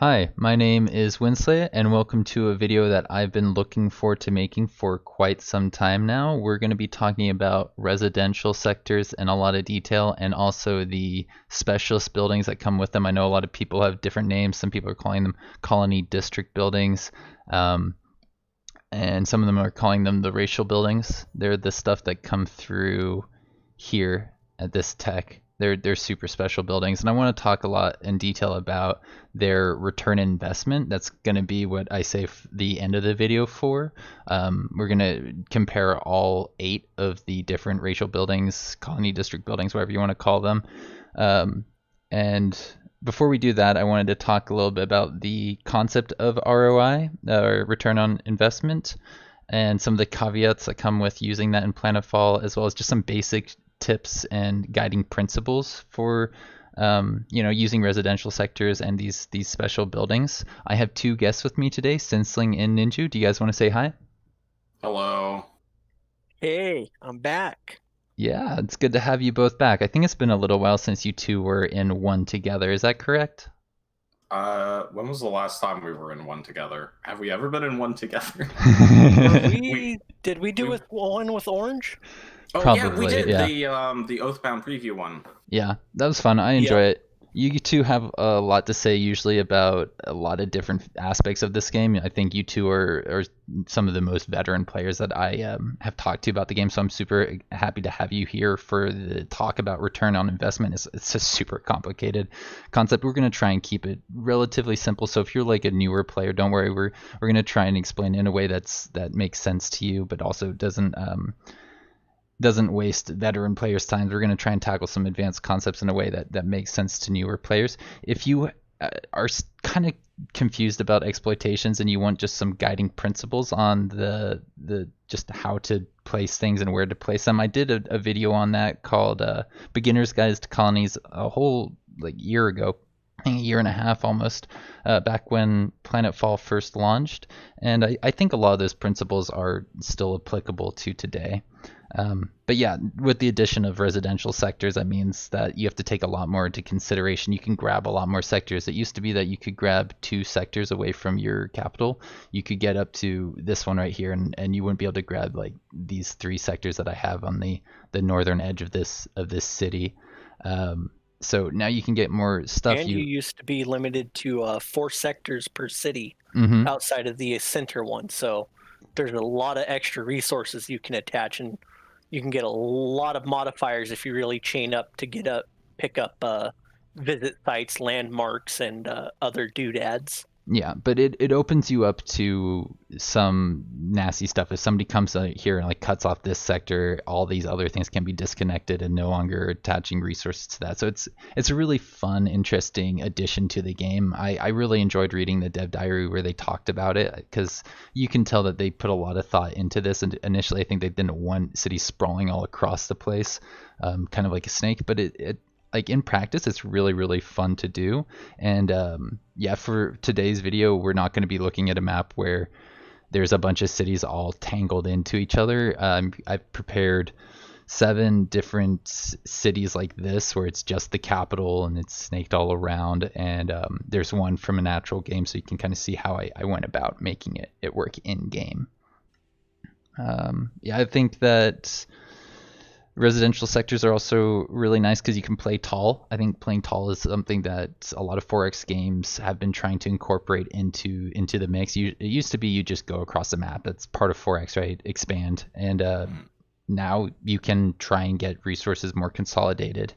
Hi, my name is Winsley, and welcome to a video that I've been looking forward to making for quite some time now. We're going to be talking about residential sectors in a lot of detail, and also the specialist buildings that come with them. I know a lot of people have different names. Some people are calling them colony district buildings, um, and some of them are calling them the racial buildings. They're the stuff that come through here at this tech. They're super special buildings, and I want to talk a lot in detail about their return investment. That's going to be what I save the end of the video for. We're going to compare all 8 of the different racial buildings, colony district buildings, whatever you want to call them. And before we do that, I wanted to talk a little bit about the concept of ROI, or return on investment, and some of the caveats that come with using that in Planetfall, as well as just some basic tips and guiding principles for using residential sectors and these special buildings. I have 2 guests with me today, Sinsling and Ninjew. Do you guys want to say hi? Hello. Hey, I'm back. Yeah, it's good to have you both back. I think it's been a little while since you two were in one together. Is that correct? When was the last time we were in one together? Have we ever been in one together? Did we do one with Orange? Oh Probably, yeah, we did yeah. the Oathbound preview one. Yeah, that was fun. I enjoy it. You two have a lot to say usually about a lot of different aspects of this game. I think you two are some of the most veteran players that I have talked to about the game, so I'm super happy to have you here for the talk about return on investment. It's a super complicated concept. We're going to try and keep it relatively simple, so if you're like a newer player, don't worry. We're going to try and explain in a way that makes sense to you, but also doesn't waste veteran players' time. We're going to try and tackle some advanced concepts in a way that makes sense to newer players. If you are kind of confused about exploitations and you want just some guiding principles on the just how to place things and where to place them, I did a video on that called Beginner's Guides to Colonies a whole year ago. I think a year and a half almost, back when Planetfall first launched, and I think a lot of those principles are still applicable to today. But yeah, with the addition of residential sectors, that means that you have to take a lot more into consideration. You can grab a lot more sectors. It used to be that you could grab 2 sectors away from your capital. You could get up to this one right here, and you wouldn't be able to grab like these 3 sectors that I have on the northern edge of this city. So now you can get more stuff. And you used to be limited to 4 sectors per city outside of the center one. So there's a lot of extra resources you can attach, and you can get a lot of modifiers if you really chain up to pick up visit sites, landmarks, and other doodads. Yeah, but it opens you up to some nasty stuff. If somebody comes here and cuts off this sector, all these other things can be disconnected and no longer attaching resources to that. So it's a really fun, interesting addition to the game. I really enjoyed reading the dev diary where they talked about it, because you can tell that they put a lot of thought into this. And initially, I think they didn't want cities sprawling all across the place, kind of like a snake. But it in practice, it's really, really fun to do. And yeah, for today's video, we're not going to be looking at a map where there's a bunch of cities all tangled into each other. I've prepared 7 different cities like this where it's just the capital and it's snaked all around. And there's one from a natural game, so you can kind of see how I went about making it work in game. Yeah, I think that residential sectors are also really nice because you can play tall. I think playing tall is something that a lot of 4X games have been trying to incorporate into the mix. It used to be you just go across the map. That's part of 4X, right? Expand. And now you can try and get resources more consolidated.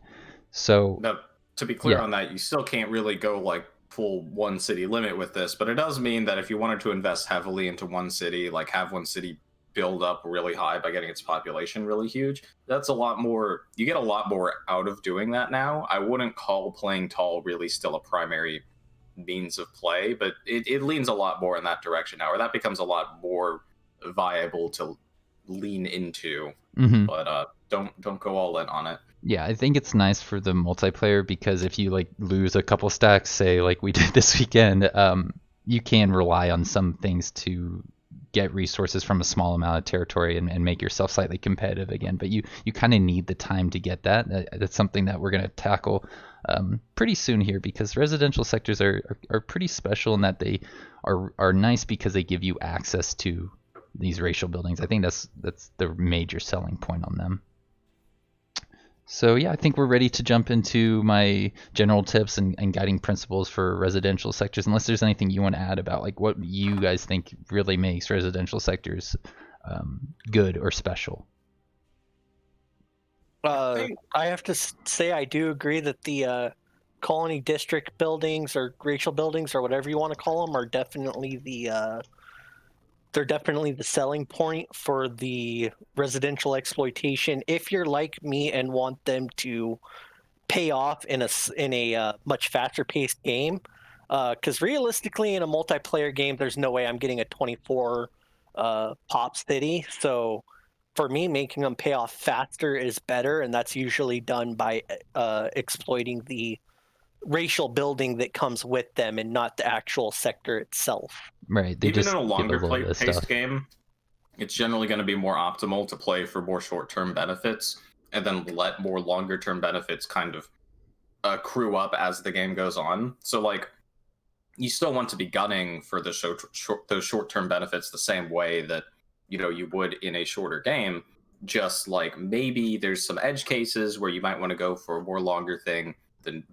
So now, to be clear on that, you still can't really go like full one city limit with this, but it does mean that if you wanted to invest heavily into one city, like have one city build up really high by getting its population really huge, that's a lot more, you get a lot more out of doing that now. I wouldn't call playing tall really still a primary means of play, but it leans a lot more in that direction now, or that becomes a lot more viable to lean into. But don't go all in on it. Yeah, I think it's nice for the multiplayer, because if you lose a couple stacks, say like we did this weekend, you can rely on some things to get resources from a small amount of territory and make yourself slightly competitive again. But you kind of need the time to get that. That's something that we're going to tackle pretty soon here, because residential sectors are pretty special in that they are nice because they give you access to these racial buildings. I think that's the major selling point on them. So yeah, I think we're ready to jump into my general tips and guiding principles for residential sectors, unless there's anything you want to add about like what you guys think really makes residential sectors good or special. I have to say I do agree that the colony district buildings or racial buildings or whatever you want to call them are definitely they're definitely the selling point for the residential exploitation. If you're like me and want them to pay off in a much faster paced game, because realistically in a multiplayer game, there's no way I'm getting a 24 pop city. So for me, making them pay off faster is better, and that's usually done by exploiting the racial building that comes with them and not the actual sector itself. Right. They Even just in a longer paced stuff. game, it's generally going to be more optimal to play for more short-term benefits and then let more longer-term benefits kind of accrue up as the game goes on. So like, you still want to be gunning for those short-term benefits the same way that you would in a shorter game. Just like maybe there's some edge cases where you might want to go for a more longer thing than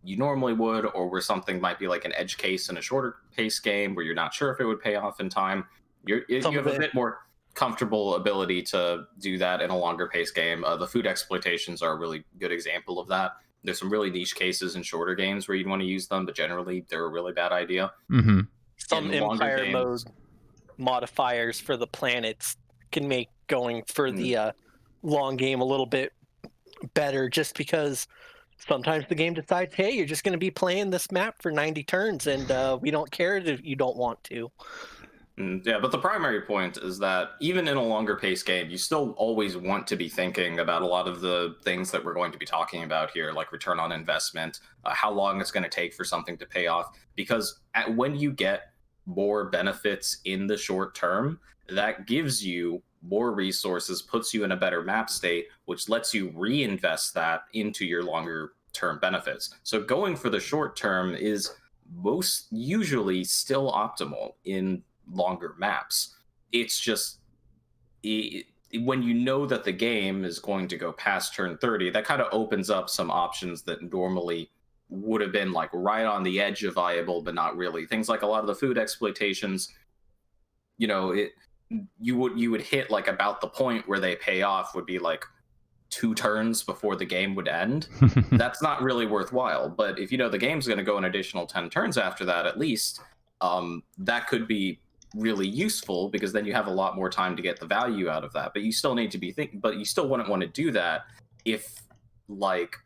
you normally would, or where something might be like an edge case in a shorter pace game where you're not sure if it would pay off in time. You have a bit more comfortable ability to do that in a longer pace game. The food exploitations are a really good example of that. There's some really niche cases in shorter games where you'd want to use them, but generally they're a really bad idea. Mm-hmm. Some Empire mode modifiers for the planets can make going for the long game a little bit better, just because sometimes the game decides, hey, you're just going to be playing this map for 90 turns, and we don't care if you don't want to. Yeah, but the primary point is that even in a longer pace game, you still always want to be thinking about a lot of the things that we're going to be talking about here, like return on investment, how long it's going to take for something to pay off. Because when you get more benefits in the short term, that gives you more resources, puts you in a better map state, which lets you reinvest that into your longer term benefits. So going for the short term is most usually still optimal in longer maps. It's just when you know that the game is going to go past turn 30, that kind of opens up some options that normally would have been like right on the edge of viable, but not really. Things like a lot of the food exploitations, you would hit like about the point where they pay off would be like 2 turns before the game would end. That's not really worthwhile. But if the game's going to go an additional 10 turns after that, at least, that could be really useful, because then you have a lot more time to get the value out of that. But you still need to be thinking, but you still wouldn't want to do that if like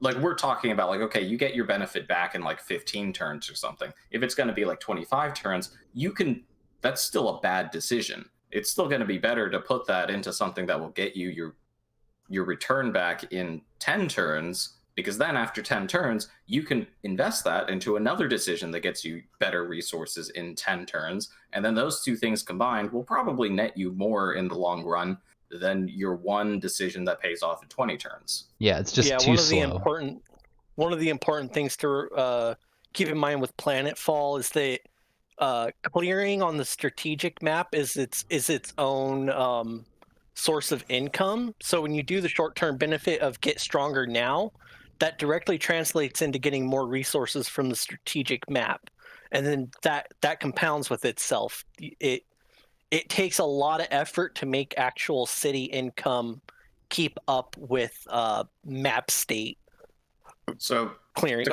we're talking about, like, okay, you get your benefit back in like 15 turns or something. If it's going to be like 25 turns, that's still a bad decision. It's still going to be better to put that into something that will get you your return back in 10 turns, because then after 10 turns, you can invest that into another decision that gets you better resources in 10 turns. And then those two things combined will probably net you more in the long run than your one decision that pays off in 20 turns. Yeah, it's just too slow. One of the important things to keep in mind with Planetfall is that clearing on the strategic map is its own source of income. So when you do the short-term benefit of get stronger now, that directly translates into getting more resources from the strategic map, and then that compounds with itself. It takes a lot of effort to make actual city income keep up with map state. So clearing.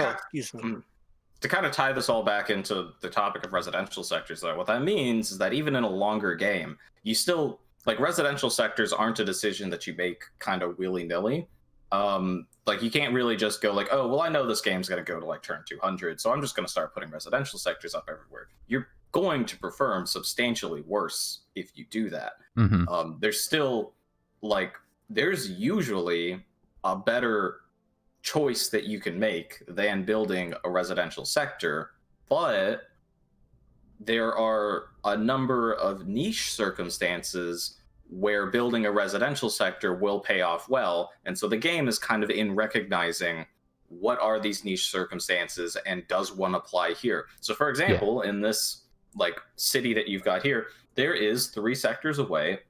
To kind of tie this all back into the topic of residential sectors, though, what that means is that even in a longer game, you still, like, residential sectors aren't a decision that you make kind of willy-nilly. Like, you can't really just go like, oh, well, I know this game's going to go to like turn 200, so I'm just going to start putting residential sectors up everywhere. You're going to perform substantially worse if you do that. Mm-hmm. There's still, like, there's usually a better choice that you can make than building a residential sector, but there are a number of niche circumstances where building a residential sector will pay off well. And so the game is kind of in recognizing what are these niche circumstances and does one apply here. So for example, in this like city that you've got here, there is 3 sectors away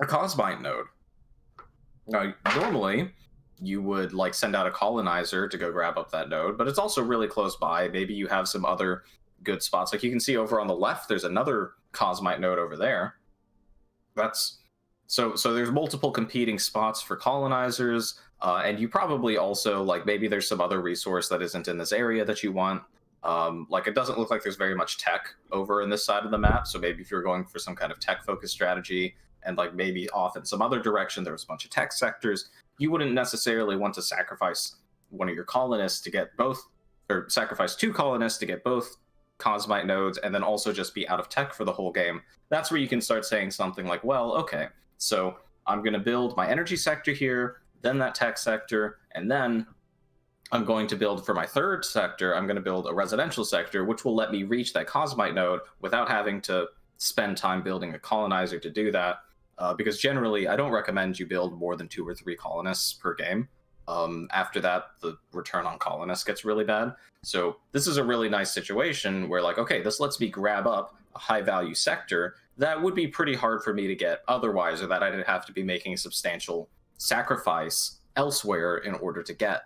a Cosmite node. Now, normally you would like send out a colonizer to go grab up that node, but it's also really close by. Maybe you have some other good spots. Like you can see over on the left, there's another Cosmite node over there. That's so there's multiple competing spots for colonizers, and you probably also like maybe there's some other resource that isn't in this area that you want. Like it doesn't look like there's very much tech over in this side of the map. So maybe if you're going for some kind of tech focused strategy and like maybe off in some other direction, there's a bunch of tech sectors, you wouldn't necessarily want to sacrifice one of your colonists to get both, or sacrifice 2 colonists to get both Cosmite nodes and then also just be out of tech for the whole game. That's where you can start saying something like, well, okay, so I'm going to build my energy sector here, then that tech sector, and then I'm going to build for my 3rd sector, I'm going to build a residential sector, which will let me reach that Cosmite node without having to spend time building a colonizer to do that. Because generally, I don't recommend you build more than 2 or 3 colonists per game. After that, the return on colonists gets really bad. So this is a really nice situation where like, okay, this lets me grab up a high value sector that would be pretty hard for me to get otherwise, or that I'd have to be making a substantial sacrifice elsewhere in order to get.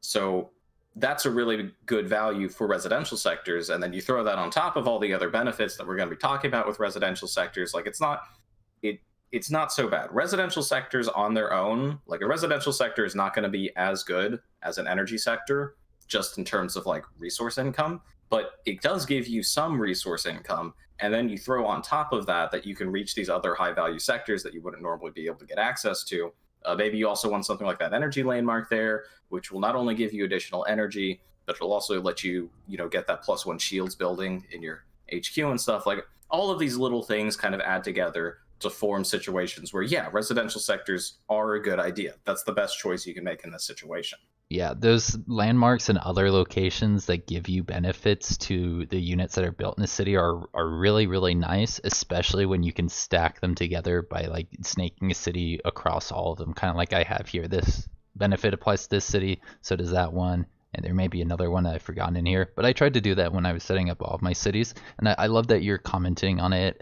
So that's a really good value for residential sectors. And then you throw that on top of all the other benefits that we're going to be talking about with residential sectors. Like it's not so bad. Residential sectors on their own, like a residential sector is not going to be as good as an energy sector, just in terms of like resource income, but it does give you some resource income. And then you throw on top of that you can reach these other high value sectors that you wouldn't normally be able to get access to. Maybe you also want something like that energy landmark there, which will not only give you additional energy, but it'll also let you, get that +1 shields building in your HQ and stuff. Like all of these little things kind of add together to form situations where, residential sectors are a good idea. That's the best choice you can make in this situation. Yeah, those landmarks and other locations that give you benefits to the units that are built in the city are really, really nice, especially when you can stack them together by like snaking a city across all of them, kind of like I have here. This benefit applies to this city, so does that one. And there may be another one that I've forgotten in here, but I tried to do that when I was setting up all of my cities. And I love that you're commenting on it,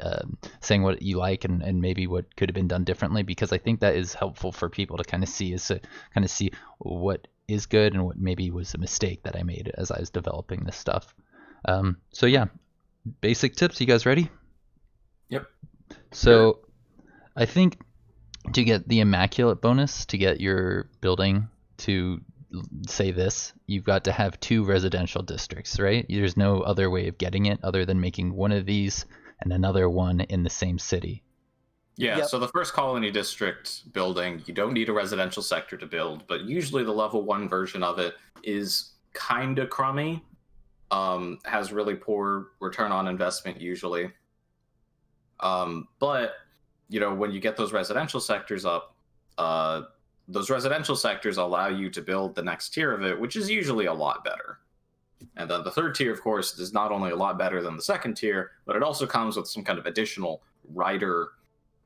saying what you like and maybe what could have been done differently, because I think that is helpful for people to kind of see, what is good and what maybe was a mistake that I made as I was developing this stuff. So yeah, basic tips. You guys ready? Yep. So sure. I think to get the immaculate bonus, to get your building to say this, you've got to have 2 residential districts, right? There's no other way of getting it other than making one of these and another one in the same city. Yeah, yep. So the first colony district building, you don't need a residential sector to build, but usually the level 1 version of it is kind of crummy, has really poor return on investment usually. But, when you get those residential sectors up, those residential sectors allow you to build the next tier of it, which is usually a lot better. And then the 3rd tier, of course, is not only a lot better than the 2nd tier, but it also comes with some kind of additional rider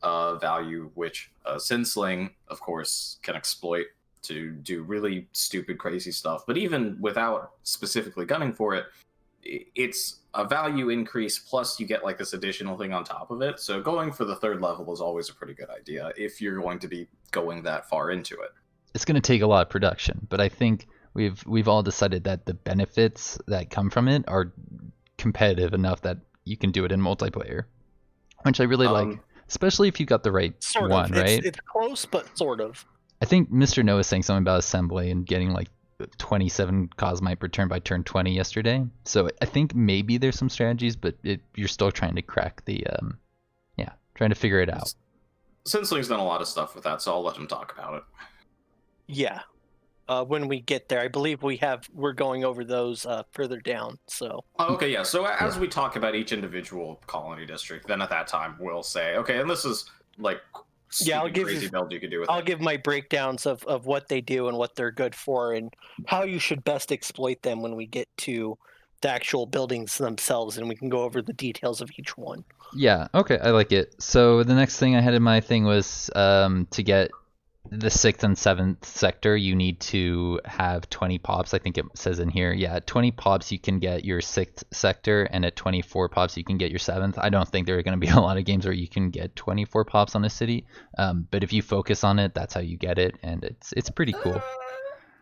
value, which Sinsling, of course, can exploit to do really stupid, crazy stuff. But even without specifically gunning for it, it's a value increase, plus you get like this additional thing on top of it. So going for the 3rd level is always a pretty good idea if you're going to be going that far into it. It's going to take a lot of production, but I think we've all decided that the benefits that come from it are competitive enough that you can do it in multiplayer, which I really like, especially if you got the right one, right? It's close, but sort of. I think Mr. Noah was saying something about assembly and getting like 27 Cosmite per turn by turn 20 yesterday. So I think maybe there's some strategies, but you're still trying to crack the, trying to figure it out. Sinsling's done a lot of stuff with that, so I'll let him talk about it. Yeah. When we get there, I believe we're going over those further down. So. Okay, yeah. So as we talk about each individual colony district, then at that time we'll say, okay, and this is like crazy build you could do with I'll give my breakdowns of what they do and what they're good for and how you should best exploit them when we get to actual buildings themselves, and we can go over the details of each one. Yeah, okay, I like it. So the next thing I had in my thing was to get the 6th and 7th sector, you need to have 20 pops. I think it says in here, yeah, at 20 pops you can get your 6th sector, and at 24 pops you can get your 7th. I don't think there are going to be a lot of games where you can get 24 pops on a city, but if you focus on it, that's how you get it, and it's pretty cool.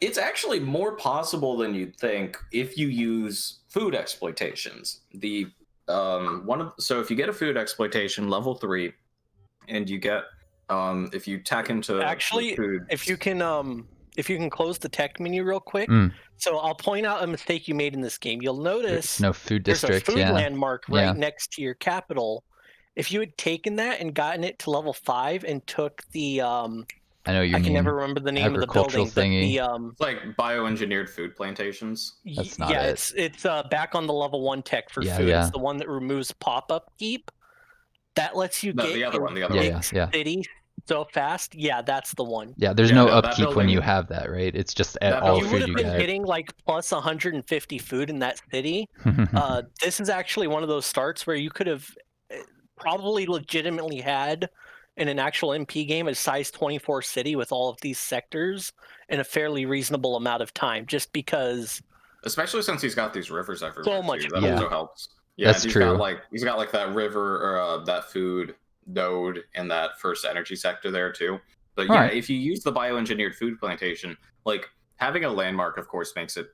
It's actually more possible than you'd think if you use food exploitations. So if you get a food exploitation level 3, and you get if you tack into actually food, if you can close the tech menu real quick. So I'll point out a mistake you made in this game. You'll notice there's no food district. There's a food landmark right next to your capital. If you had taken that and gotten it to level 5 and took the I know you mean. I can never remember the name of the building. Thingy. But it's like bioengineered food plantations. That's not it. It's back on the level 1 tech for food. Yeah. It's the one that removes pop-up keep. That lets you get the other one. City so fast. Yeah, that's the one. Yeah, there's no upkeep when you have that, right? It's just all food you get. You would have been getting like plus 150 food in that city. This is actually one of those starts where you could have probably legitimately had in an actual MP game a size 24 city with all of these sectors in a fairly reasonable amount of time, just because. Especially since he's got these rivers everywhere. So much. That also helps. Yeah, that's true. He's got like that river or that food node in that first energy sector there too. But yeah, if you use the bioengineered food plantation, like having a landmark of course makes it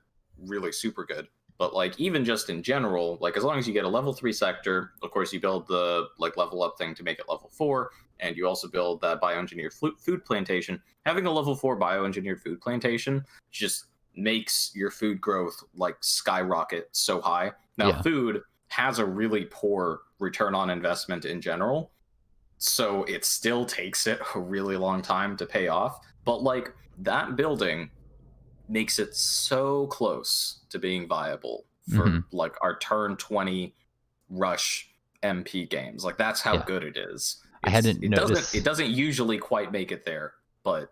really super good. But like even just in general, like as long as you get a level 3 sector, of course you build the like level up thing to make it level 4, and you also build that bioengineered food plantation. Having a level 4 bioengineered food plantation just makes your food growth like skyrocket so high. Now food has a really poor return on investment in general, so it still takes it a really long time to pay off. But like that building makes it so close to being viable for like our turn 20 rush MP games. Like that's how good it is. I hadn't noticed. It doesn't usually quite make it there, but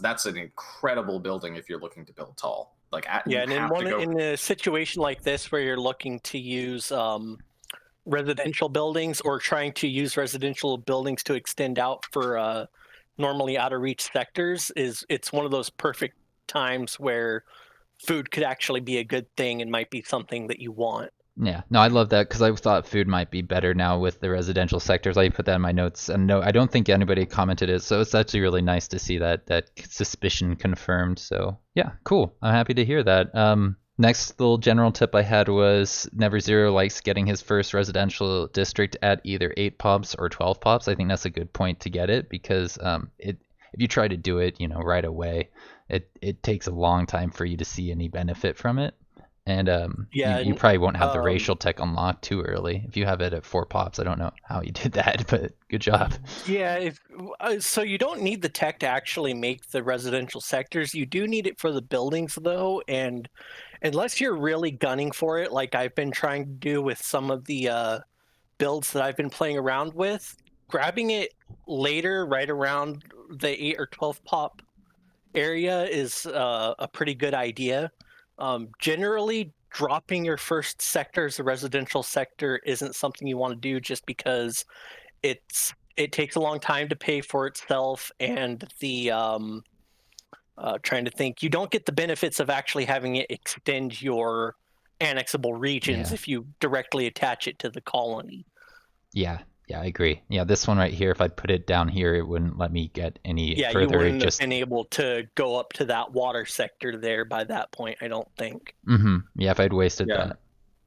that's an incredible building if you're looking to build tall. Like and in a situation like this where you're looking to use residential buildings or trying to use residential buildings to extend out for normally out of reach sectors, it's one of those perfect times where food could actually be a good thing and might be something that you want. Yeah, no, I love that because I thought food might be better now with the residential sectors. I put that in my notes, and no, I don't think anybody commented it, so it's actually really nice to see that suspicion confirmed. So yeah, cool. I'm happy to hear that. Next little general tip I had was Never Zero likes getting his first residential district at either 8 pops or 12 pops. I think that's a good point to get it because if you try to do it, right away, it takes a long time for you to see any benefit from it. And you probably won't have the racial tech unlocked too early. If you have it at 4 pops, I don't know how you did that, but good job. Yeah, so you don't need the tech to actually make the residential sectors. You do need it for the buildings, though, and unless you're really gunning for it, like I've been trying to do with some of the builds that I've been playing around with, grabbing it later, right around the 8 or 12 pop area is a pretty good idea. Generally, dropping your first sector as a residential sector isn't something you want to do just because it takes a long time to pay for itself, and the trying to think, you don't get the benefits of actually having it extend your annexable regions if you directly attach it to the colony. Yeah, I agree. Yeah, this one right here, if I put it down here, it wouldn't let me get any further. You wouldn't have been able to go up to that water sector there by that point, I don't think. Yeah, if I'd wasted that,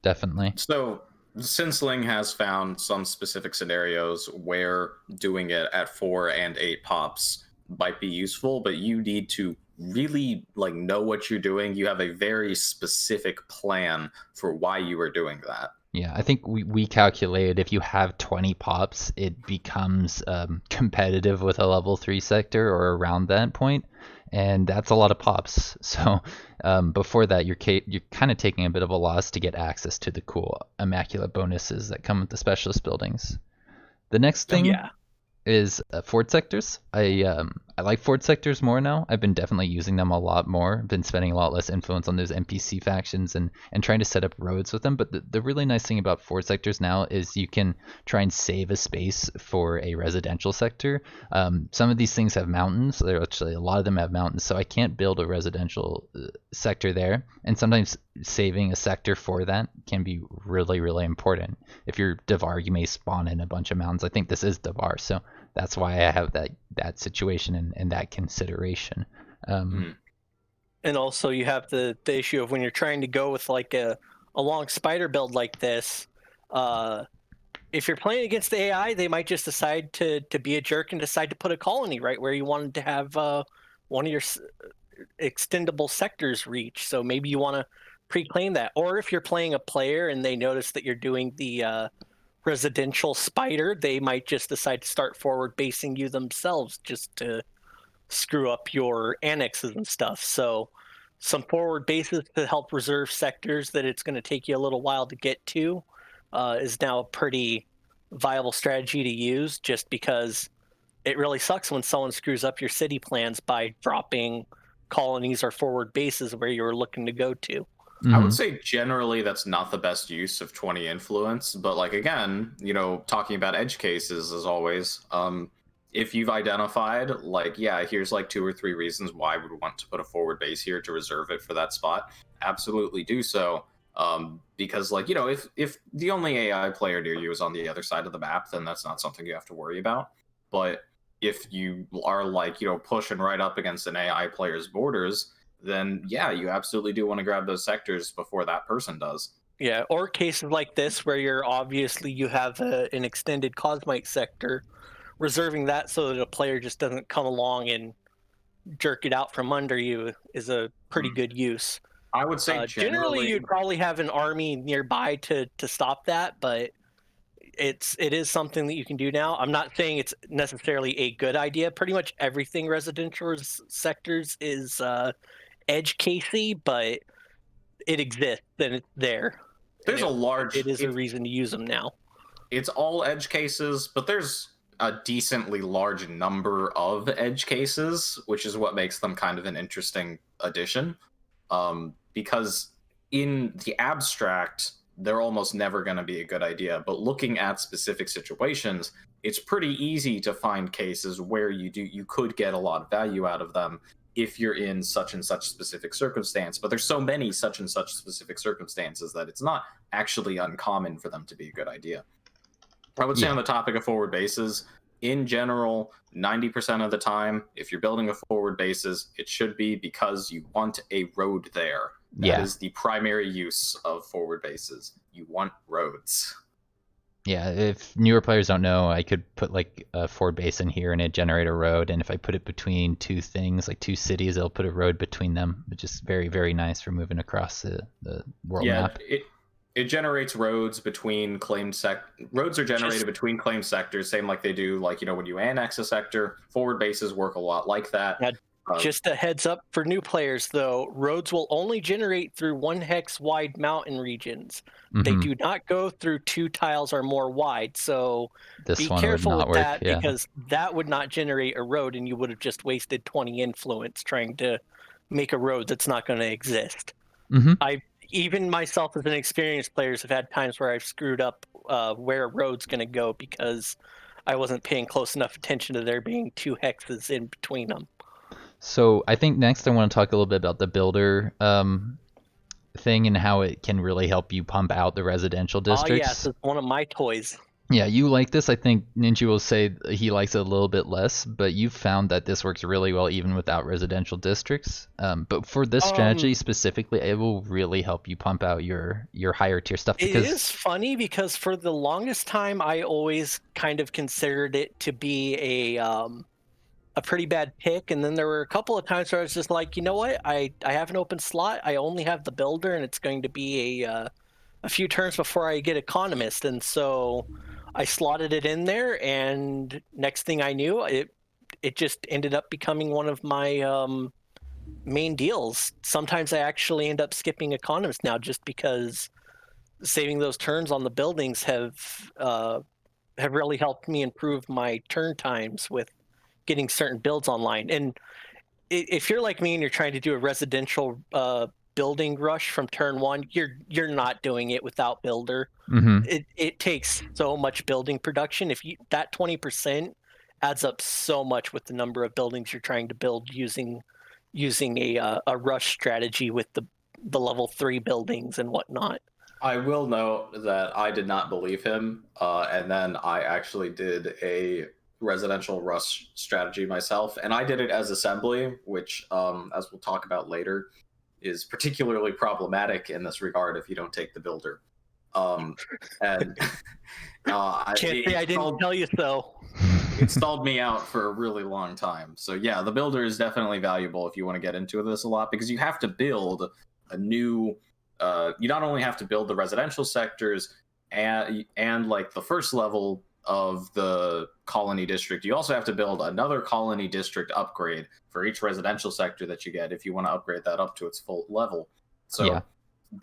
definitely. So Sinsling has found some specific scenarios where doing it at 4 and 8 pops might be useful, but you need to really know what you're doing. You have a very specific plan for why you are doing that. Yeah, I think we calculated if you have 20 pops, it becomes competitive with a level 3 sector or around that point, and that's a lot of pops. So before that, you're kind of taking a bit of a loss to get access to the cool immaculate bonuses that come with the specialist buildings. The next thing is forward sectors. I like forward sectors more now. I've been definitely using them a lot more. I've been spending a lot less influence on those NPC factions and trying to set up roads with them. But the really nice thing about forward sectors now is you can try and save a space for a residential sector. Some of these things have mountains. There actually a lot of them have mountains, so I can't build a residential sector there. And sometimes saving a sector for that can be really, really important. If you're Dvar, you may spawn in a bunch of mountains. I think this is Dvar, so that's why I have that situation and that consideration. And also you have the issue of when you're trying to go with like a long spider build like this, if you're playing against the AI, they might just decide to be a jerk and decide to put a colony right where you wanted to have one of your extendable sectors reach. So maybe you want to pre-claim that. Or if you're playing a player and they notice that you're doing the residential spider, they might just decide to start forward basing you themselves just to screw up your annexes and stuff. So some forward bases to help reserve sectors that it's going to take you a little while to get to is now a pretty viable strategy to use, just because it really sucks when someone screws up your city plans by dropping colonies or forward bases where you were looking to go to. I would say generally that's not the best use of 20 influence, but like again, you know, talking about edge cases as always, if you've identified like, yeah, here's like 2 or 3 reasons why we would want to put a forward base here to reserve it for that spot, absolutely do so. Because like, you know, if the only AI player near you is on the other side of the map, then that's not something you have to worry about. But if you are like, you know, pushing right up against an AI player's borders, then yeah, you absolutely do want to grab those sectors before that person does. Yeah, or cases like this where you have an extended Cosmite sector, reserving that so that a player just doesn't come along and jerk it out from under you is a pretty good use. I would say generally you'd probably have an army nearby to stop that, but it is something that you can do now. I'm not saying it's necessarily a good idea. Pretty much everything residential sectors is edge casey, but it exists and it's there. There's it is a reason to use them now. It's all edge cases, but there's a decently large number of edge cases, which is what makes them kind of an interesting addition. Because in the abstract, they're almost never going to be a good idea. But looking at specific situations, it's pretty easy to find cases where you could get a lot of value out of them if you're in such and such specific circumstance. But there's so many such and such specific circumstances that it's not actually uncommon for them to be a good idea. I would say on the topic of forward bases, in general, 90% of the time, if you're building a forward bases, it should be because you want a road there. That is the primary use of forward bases. You want roads. Yeah, if newer players don't know, I could put like a forward base in here and it generate a road, and if I put it between 2 things, like 2 cities, it'll put a road between them, which is very, very nice for moving across the world map. It generates roads between claimed roads are generated between claimed sectors, same like they do, like, you know, when you annex a sector. Forward bases work a lot like that. Just a heads up for new players, though, roads will only generate through 1 hex wide mountain regions. They do not go through 2 tiles or more wide, so be careful with that, because that would not generate a road, and you would have just wasted 20 influence trying to make a road that's not going to exist. Even myself as an experienced player have had times where I've screwed up where a road's going to go because I wasn't paying close enough attention to there being 2 hexes in between them. So I think next I want to talk a little bit about the builder thing and how it can really help you pump out the residential districts. Oh yes, it's one of my toys. Yeah, you like this. I think Ninjew will say he likes it a little bit less, but you've found that this works really well even without residential districts. But for this strategy specifically, it will really help you pump out your higher tier stuff. Because it is funny because for the longest time, I always kind of considered it to be a pretty bad pick, and then there were a couple of times where I was just like, you know what, I have an open slot, I only have the builder, and it's going to be a few turns before I get economist, and so I slotted it in there, and next thing I knew, it just ended up becoming one of my main deals. Sometimes I actually end up skipping economist now just because saving those turns on the buildings have have really helped me improve my turn times with getting certain builds online. And if you're like me and you're trying to do a residential building rush from turn one, you're not doing it without builder. It takes so much building production. If you that 20% adds up so much with the number of buildings you're trying to build using a rush strategy with the level 3 buildings and whatnot. I will note that I did not believe him, and then I actually did a residential rush strategy myself, and I did it as assembly, which, as we'll talk about later, is particularly problematic in this regard if you don't take the builder. And Can't say I didn't tell you so. It stalled me out for a really long time. So yeah, the builder is definitely valuable if you want to get into this a lot, because you have to build a new. You not only have to build the residential sectors and like the first level of the colony district, you also have to build another colony district upgrade for each residential sector that you get if you want to upgrade that up to its full level. So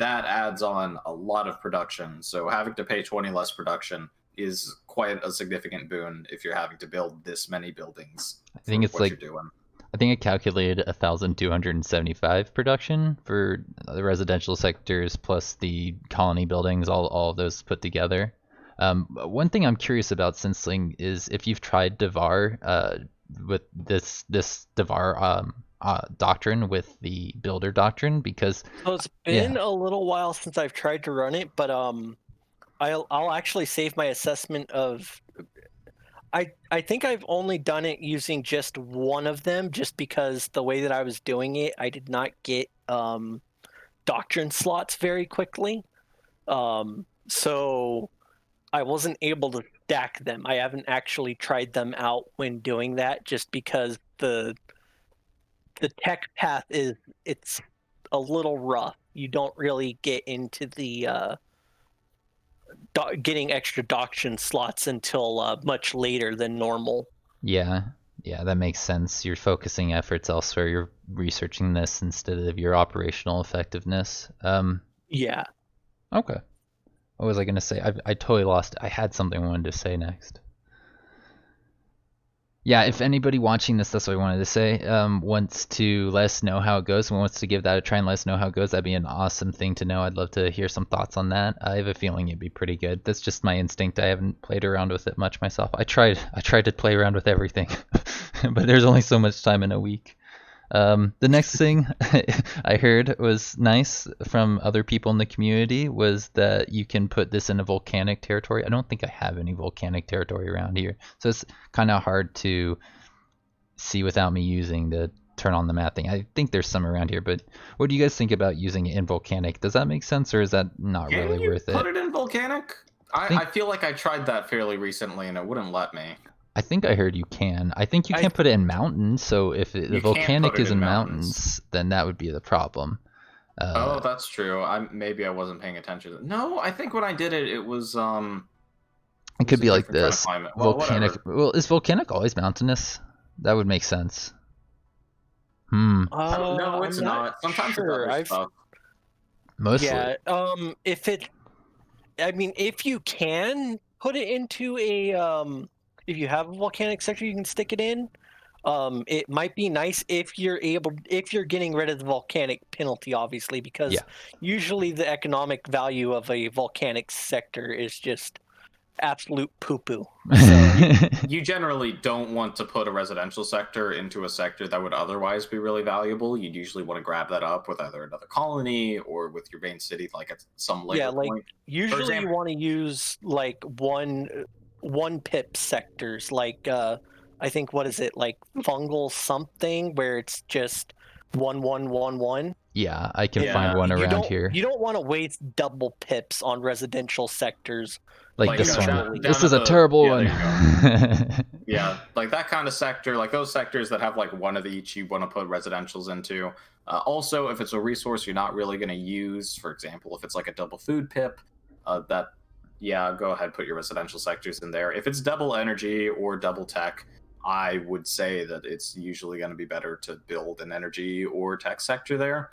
that adds on a lot of production. So having to pay 20 less production is quite a significant boon if you're having to build this many buildings. I think it's like, I think it calculated 1,275 production for the residential sectors plus the colony buildings, all of those put together. One thing I'm curious about, Sinsling, is if you've tried Dvar with this Dvar doctrine with the builder doctrine, because so it's been a little while since I've tried to run it, but I'll actually save my assessment of. I think I've only done it using just one of them, just because the way that I was doing it, I did not get doctrine slots very quickly. So I wasn't able to stack them. I haven't actually tried them out when doing that, just because the tech path it's a little rough. You don't really get into the getting extra doctrine slots until much later than normal. Yeah, that makes sense. You're focusing efforts elsewhere. You're researching this instead of your operational effectiveness. Yeah. Okay. What was I going to say? I totally lost it. I had something I wanted to say next. Yeah, if anybody watching this, that's what I wanted to say, wants to let us know how it goes and wants to give that a try and let us know how it goes, that'd be an awesome thing to know. I'd love to hear some thoughts on that. I have a feeling it'd be pretty good. That's just my instinct. I haven't played around with it much myself. I tried to play around with everything, but there's only so much time in a week. The next thing I heard was nice from other people in the community was that you can put this in a volcanic territory. I don't think I have any volcanic territory around here, so it's kind of hard to see without me using the turn on the map thing. I think there's some around here, but what do you guys think about using it in volcanic? Does that make sense, or is that not really worth it? Put it in volcanic? I feel like I tried that fairly recently and it wouldn't let me. I think I heard you can. I think you can't put it in mountains, so if the volcanic is in mountains, then that would be the problem. Oh, that's true. Maybe I wasn't paying attention. No, I think when I did it, it was it could be like this. Kind of volcanic. Well, is volcanic always mountainous? That would make sense. No, it's not. Sometimes sure. it's other stuff. Mostly. Yeah. If you can put it into a if you have a volcanic sector you can stick it in, it might be nice if you're getting rid of the volcanic penalty, obviously, because usually the economic value of a volcanic sector is just absolute poo-poo. So you generally don't want to put a residential sector into a sector that would otherwise be really valuable. You'd usually want to grab that up with either another colony or with your main city, like at some later point. Usually you want to use like one pip sectors, like I think, what is it, like fungal something, where it's just 1-1-1-1. Yeah, I can find one around here. You don't want to waste double pips on residential sectors. Like this one. This is a terrible one. Yeah, like that kind of sector, like those sectors that have like one of each you want to put residentials into. Also, if it's a resource you're not really going to use, for example, if it's like a double food pip, go ahead, put your residential sectors in there. If it's double energy or double tech, I would say that it's usually going to be better to build an energy or tech sector there.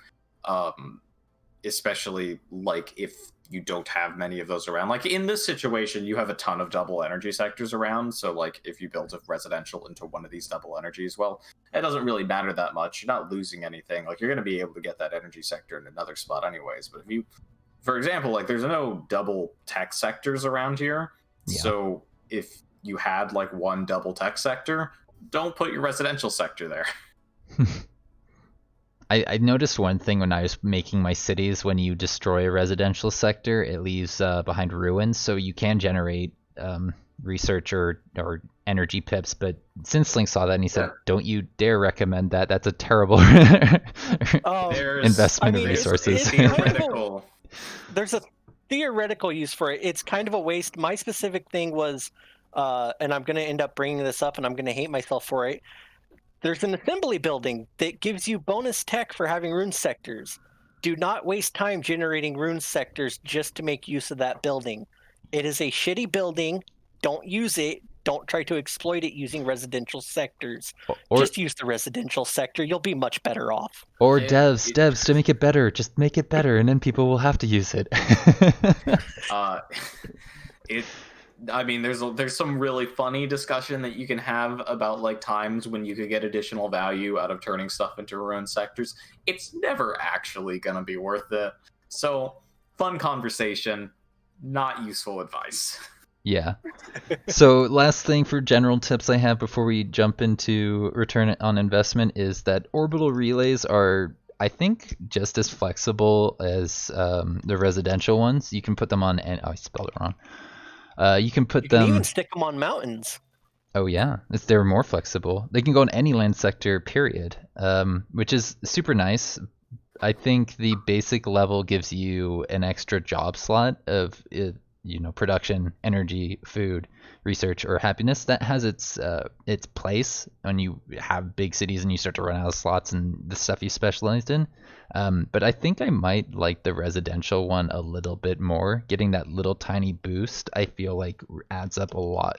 Especially like if you don't have many of those around. Like in this situation, you have a ton of double energy sectors around. So like if you build a residential into one of these double energies, well, it doesn't really matter that much. You're not losing anything. Like you're going to be able to get that energy sector in another spot anyways. But if you, for example, like there's no double tech sectors around here. Yeah. So if you had like one double tech sector, don't put your residential sector there. I noticed one thing when I was making my cities. When you destroy a residential sector, it leaves behind ruins, so you can generate research or energy pips. But Sinsling saw that and he said, "Don't you dare recommend that. That's a terrible investment of resources." There's a theoretical use for it. It's kind of a waste. My specific thing was, and I'm going to end up bringing this up, and I'm going to hate myself for it. There's an assembly building that gives you bonus tech for having rune sectors. Do not waste time generating rune sectors just to make use of that building. It is a shitty building. Don't use it. Don't try to exploit it using residential sectors. Just use the residential sector. You'll be much better off. Or devs to make it better. Just make it better, and then people will have to use it. I mean, there's some really funny discussion that you can have about like times when you could get additional value out of turning stuff into rune sectors. It's never actually going to be worth it. So, fun conversation, not useful advice. Yeah. So last thing for general tips I have before we jump into return on investment is that orbital relays are, I think, just as flexible as the residential ones. You can put them on, and I spelled it wrong. You can even stick them on mountains. Oh yeah, they're more flexible. They can go in any land sector, period, which is super nice. I think the basic level gives you an extra job slot of production, energy, food, research, or happiness. That has its place when you have big cities and you start to run out of slots and the stuff you specialized in. But I think I might like the residential one a little bit more. Getting that little tiny boost, I feel like adds up a lot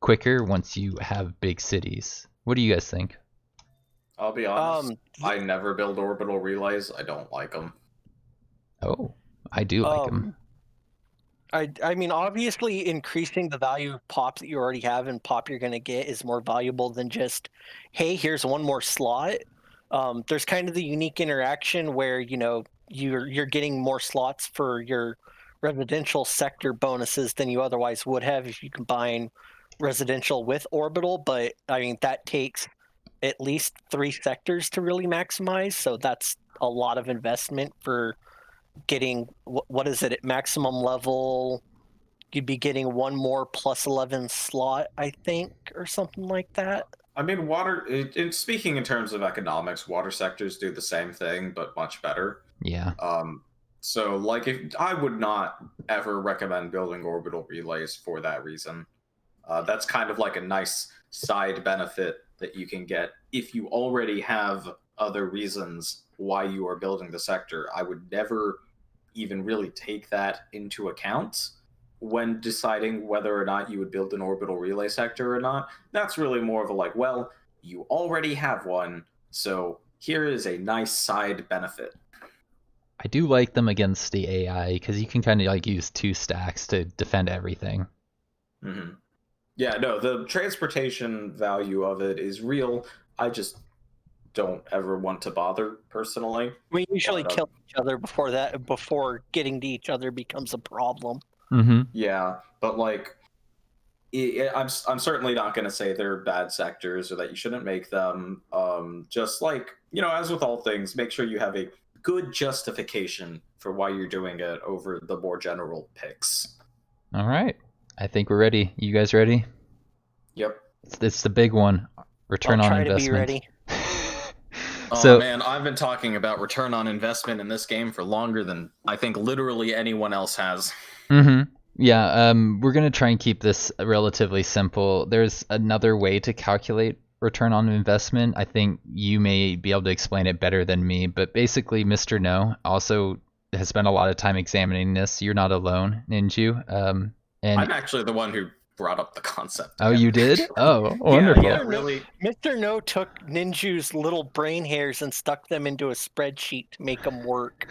quicker once you have big cities. What do you guys think? I'll be honest. I never build orbital relays. I don't like them. Oh, I do like them. I mean, obviously, increasing the value of pop that you already have and pop you're going to get is more valuable than just, hey, here's one more slot. There's kind of the unique interaction where, you're getting more slots for your residential sector bonuses than you otherwise would have if you combine residential with orbital. But, I mean, that takes at least 3 sectors to really maximize. So that's a lot of investment for getting, what is it, at maximum level? You'd be getting one more plus 11 slot, I think, or something like that. I mean, speaking in terms of economics, water sectors do the same thing, but much better. Yeah. So, like, I would not ever recommend building orbital relays for that reason. That's kind of like a nice side benefit that you can get if you already have other reasons why you are building the sector. I would never even really take that into account when deciding whether or not you would build an orbital relay sector or not. That's really more of a like, well, you already have one, so here is a nice side benefit. I do like them against the AI because you can kind of like use 2 stacks to defend everything. Mm-hmm. Yeah, no, the transportation value of it is real. I just don't ever want to bother personally. We usually kill each other before getting to each other becomes a problem. Mm-hmm. Yeah, but like, I'm certainly not going to say they're bad sectors or that you shouldn't make them. Just like, as with all things, make sure you have a good justification for why you're doing it over the more general picks. All right, I think we're ready. You guys ready? Yep. It's the big one. Return on investment. To be ready. So, man, I've been talking about return on investment in this game for longer than I think literally anyone else has. Mm-hmm. Yeah, we're going to try and keep this relatively simple. There's another way to calculate return on investment. I think you may be able to explain it better than me, but basically Mr. No also has spent a lot of time examining this. You're not alone, Ninjew. And I'm actually the one who brought up the concept. Oh, you did? Oh, wonderful. Yeah, really. Mr. No took Ninjew's little brain hairs and stuck them into a spreadsheet to make them work.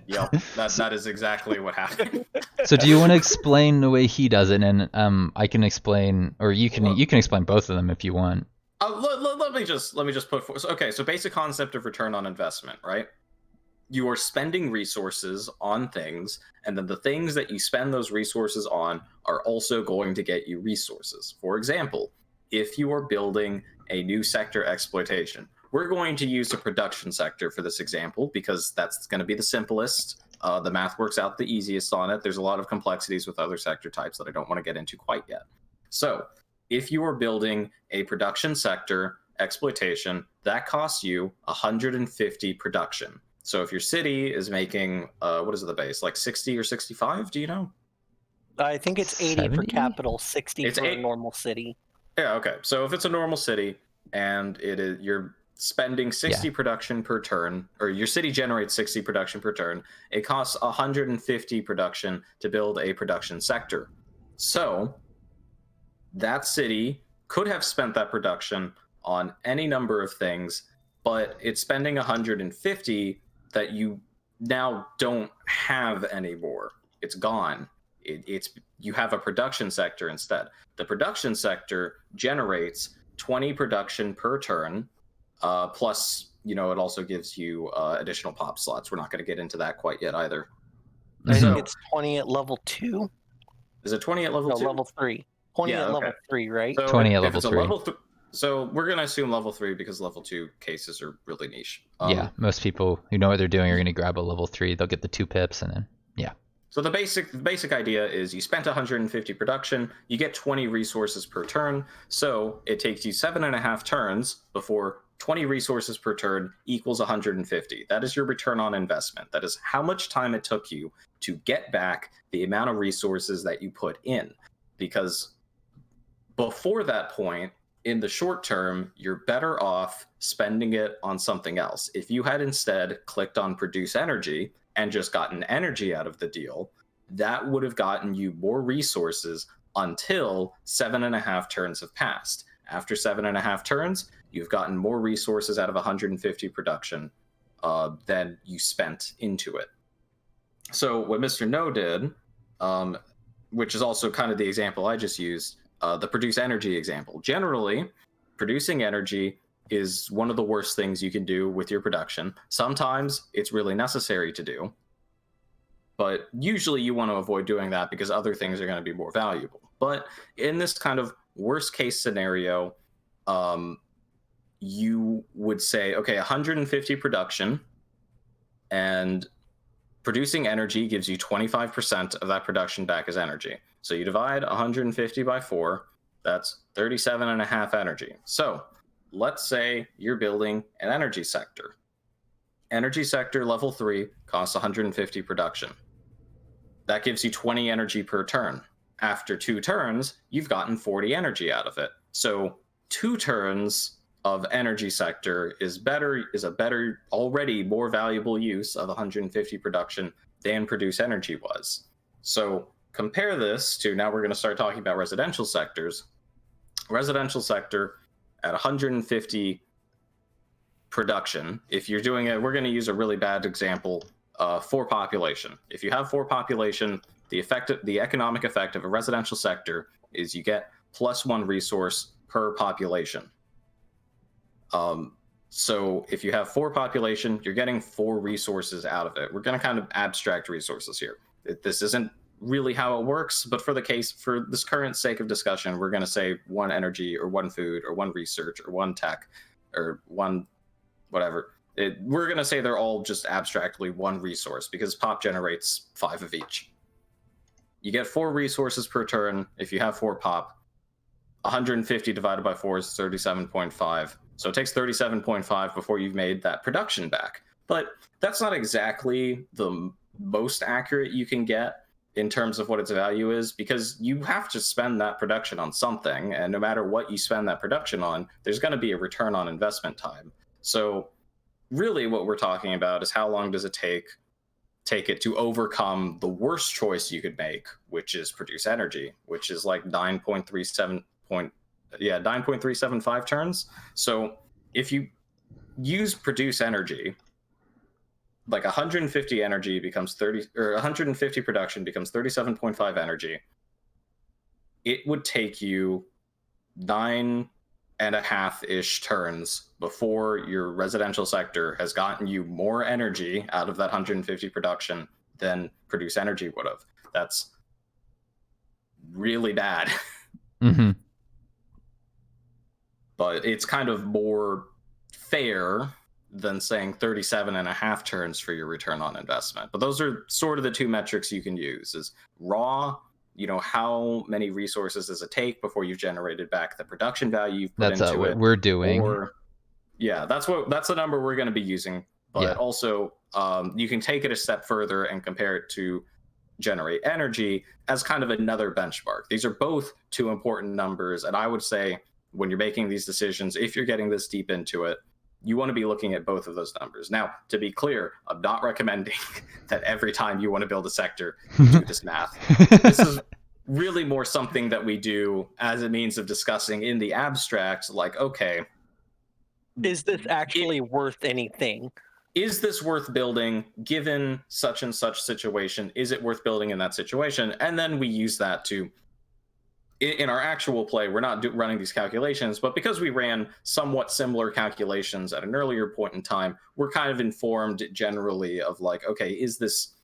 Yep, that is exactly what happened. So do you want to explain the way he does it, and I can explain, or you can explain both of them if you want. Let me just put forth. Okay, so basic concept of return on investment, right? You are spending resources on things, and then the things that you spend those resources on are also going to get you resources. For example, if you are building a new sector exploitation, we're going to use a production sector for this example because that's going to be the simplest. The math works out the easiest on it. There's a lot of complexities with other sector types that I don't want to get into quite yet. So if you are building a production sector exploitation, that costs you 150 production. So if your city is making, what is the base, like 60 or 65? Do you know? I think it's 80 70? for capital, 60 It's for a normal city. Yeah, okay. So if it's a normal city and you're spending 60 production per turn, or your city generates 60 production per turn, it costs 150 production to build a production sector. So that city could have spent that production on any number of things, but it's spending 150 that you now don't have anymore. It's gone. You have a production sector instead. The production sector generates 20 production per turn, plus, it also gives you additional pop slots. We're not going to get into that quite yet either. I think it's 20 at level 2. Is it 20 at level 2? No, level 3. 20 at level 3, right? So 20 at if level it's 3. So we're going to assume level 3 because level 2 cases are really niche. Yeah, most people who know what they're doing are going to grab a level 3. They'll get the 2 pips and then, yeah. So the basic idea is you spent 150 production, you get 20 resources per turn, so it takes you 7.5 turns before 20 resources per turn equals 150. That is your return on investment. That is how much time it took you to get back the amount of resources that you put in. Because before that point, in the short term, you're better off spending it on something else. If you had instead clicked on produce energy and just gotten energy out of the deal, that would have gotten you more resources until 7.5 turns have passed. After 7.5 turns, you've gotten more resources out of 150 production than you spent into it. So what Mr. No did, which is also kind of the example I just used, the produce energy example. Generally, producing energy is one of the worst things you can do with your production. Sometimes it's really necessary to do, but usually you want to avoid doing that because other things are going to be more valuable. But in this kind of worst case scenario, you would say, okay, 150 production, and producing energy gives you 25% of that production back as energy. So you divide 150 by 4, that's 37.5 energy. So let's say you're building an energy sector. Energy sector level 3 costs 150 production. That gives you 20 energy per turn. After 2 turns, you've gotten 40 energy out of it. So 2 turns of energy sector is a better, already more valuable use of 150 production than produce energy was. So compare this to, now we're going to start talking about residential sectors. Residential sector at 150 production, if you're doing it, we're going to use a really bad example, 4 population. If you have 4 population, the economic effect of a residential sector is you get +1 resource per population. So if you have 4 population, you're getting 4 resources out of it. We're going to kind of abstract resources here. This isn't really how it works, but for this current sake of discussion, we're going to say 1 energy or 1 food or 1 research or 1 tech or 1 whatever. We're going to say they're all just abstractly 1 resource because pop generates 5 of each. You get 4 resources per turn. If you have 4 pop, 150 divided by 4 is 37.5. So it takes 37.5 before you've made that production back. But that's not exactly the most accurate you can get in terms of what its value is, because you have to spend that production on something, and no matter what you spend that production on, there's going to be a return on investment time. So really what we're talking about is how long does it take take it to overcome the worst choice you could make, which is produce energy, which is like 9.375 turns. So if you use produce energy, like 150 energy becomes 30, or 150 production becomes 37.5 energy. It would take you 9.5-ish turns before your residential sector has gotten you more energy out of that 150 production than produce energy would have. That's really bad. Mm-hmm. But it's kind of more fair than saying 37.5 turns for your return on investment. But those are sort of the two metrics you can use: is raw, how many resources does it take before you've generated back the production value you've put into what it. we're doing. Or, yeah, that's the number we're going to be using. But also, you can take it a step further and compare it to generate energy as kind of another benchmark. These are both two important numbers, and I would say when you're making these decisions, if you're getting this deep into it, you want to be looking at both of those numbers. Now, to be clear, I'm not recommending that every time you want to build a sector, you do this math. This is really more something that we do as a means of discussing in the abstract, like, okay, is this actually worth anything? Is this worth building given such and such situation? Is it worth building in that situation? And then we use that to, in our actual play, we're not running these calculations, but because we ran somewhat similar calculations at an earlier point in time, we're kind of informed generally of like, okay, is this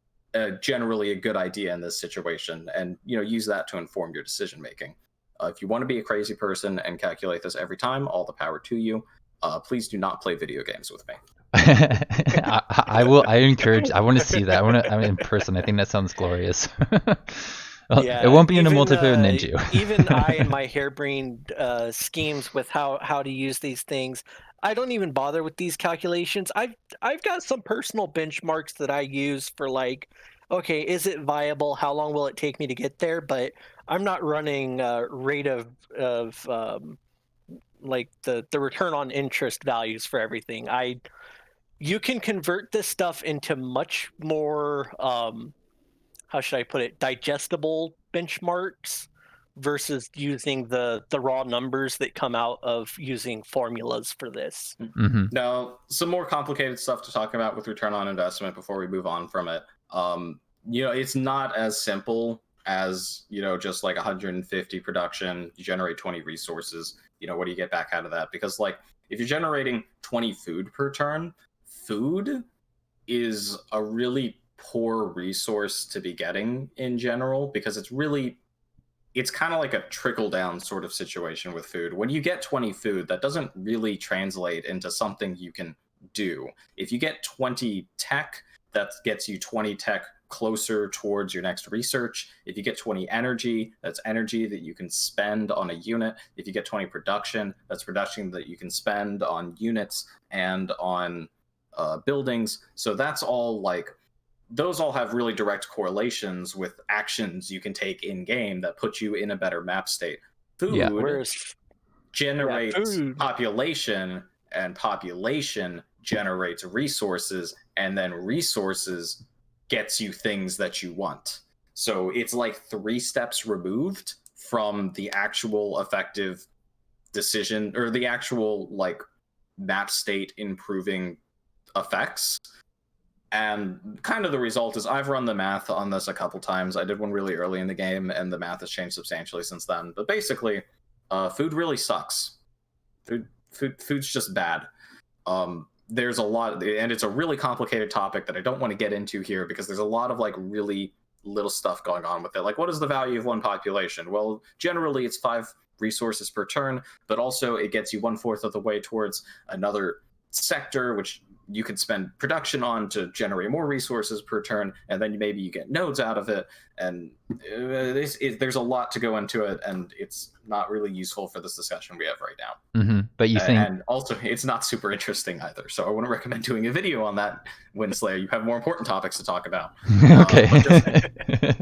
generally a good idea in this situation? And, use that to inform your decision making. If you want to be a crazy person and calculate this every time, all the power to you. Please do not play video games with me. I will. I encourage. I want to see that. I'm in person. I think that sounds glorious. It won't be in a multiplayer Ninjew. Even I, in my harebrained schemes with how to use these things, I don't even bother with these calculations. I've got some personal benchmarks that I use for like, okay, is it viable? How long will it take me to get there? But I'm not running rate of like the return on interest values for everything. You can convert this stuff into much more how should I put it, digestible benchmarks versus using the raw numbers that come out of using formulas for this. Mm-hmm. Now, some more complicated stuff to talk about with return on investment before we move on from it. It's not as simple as, just like 150 production, you generate 20 resources. What do you get back out of that? Because like, if you're generating 20 food per turn, food is a really poor resource to be getting in general, because it's kind of like a trickle down sort of situation with food. When you get 20 food, that doesn't really translate into something you can do. If you get 20 tech, that gets you 20 tech closer towards your next research. If you get 20 energy, that's energy that you can spend on a unit. If you get 20 production, that's production that you can spend on units and on buildings. So that's all like, those all have really direct correlations with actions you can take in game that put you in a better map state. Food generates population, and population generates resources, and then resources gets you things that you want. So it's like 3 steps removed from the actual effective decision, or the actual like map state improving effects. And kind of the result is, I've run the math on this a couple times. I did one really early in the game, and the math has changed substantially since then. But basically, food really sucks. Food's just bad. There's a lot, and it's a really complicated topic that I don't want to get into here, because there's a lot of like really little stuff going on with it. Like, what is the value of one population? Well, generally it's 5 resources per turn, but also it gets you 1/4 of the way towards another sector, which you can spend production on to generate more resources per turn, and then maybe you get nodes out of it. And there's a lot to go into it, and it's not really useful for this discussion we have right now. Mm-hmm. But you think, and also it's not super interesting either. So I wouldn't recommend doing a video on that, Windslayer. You have more important topics to talk about. Okay. But just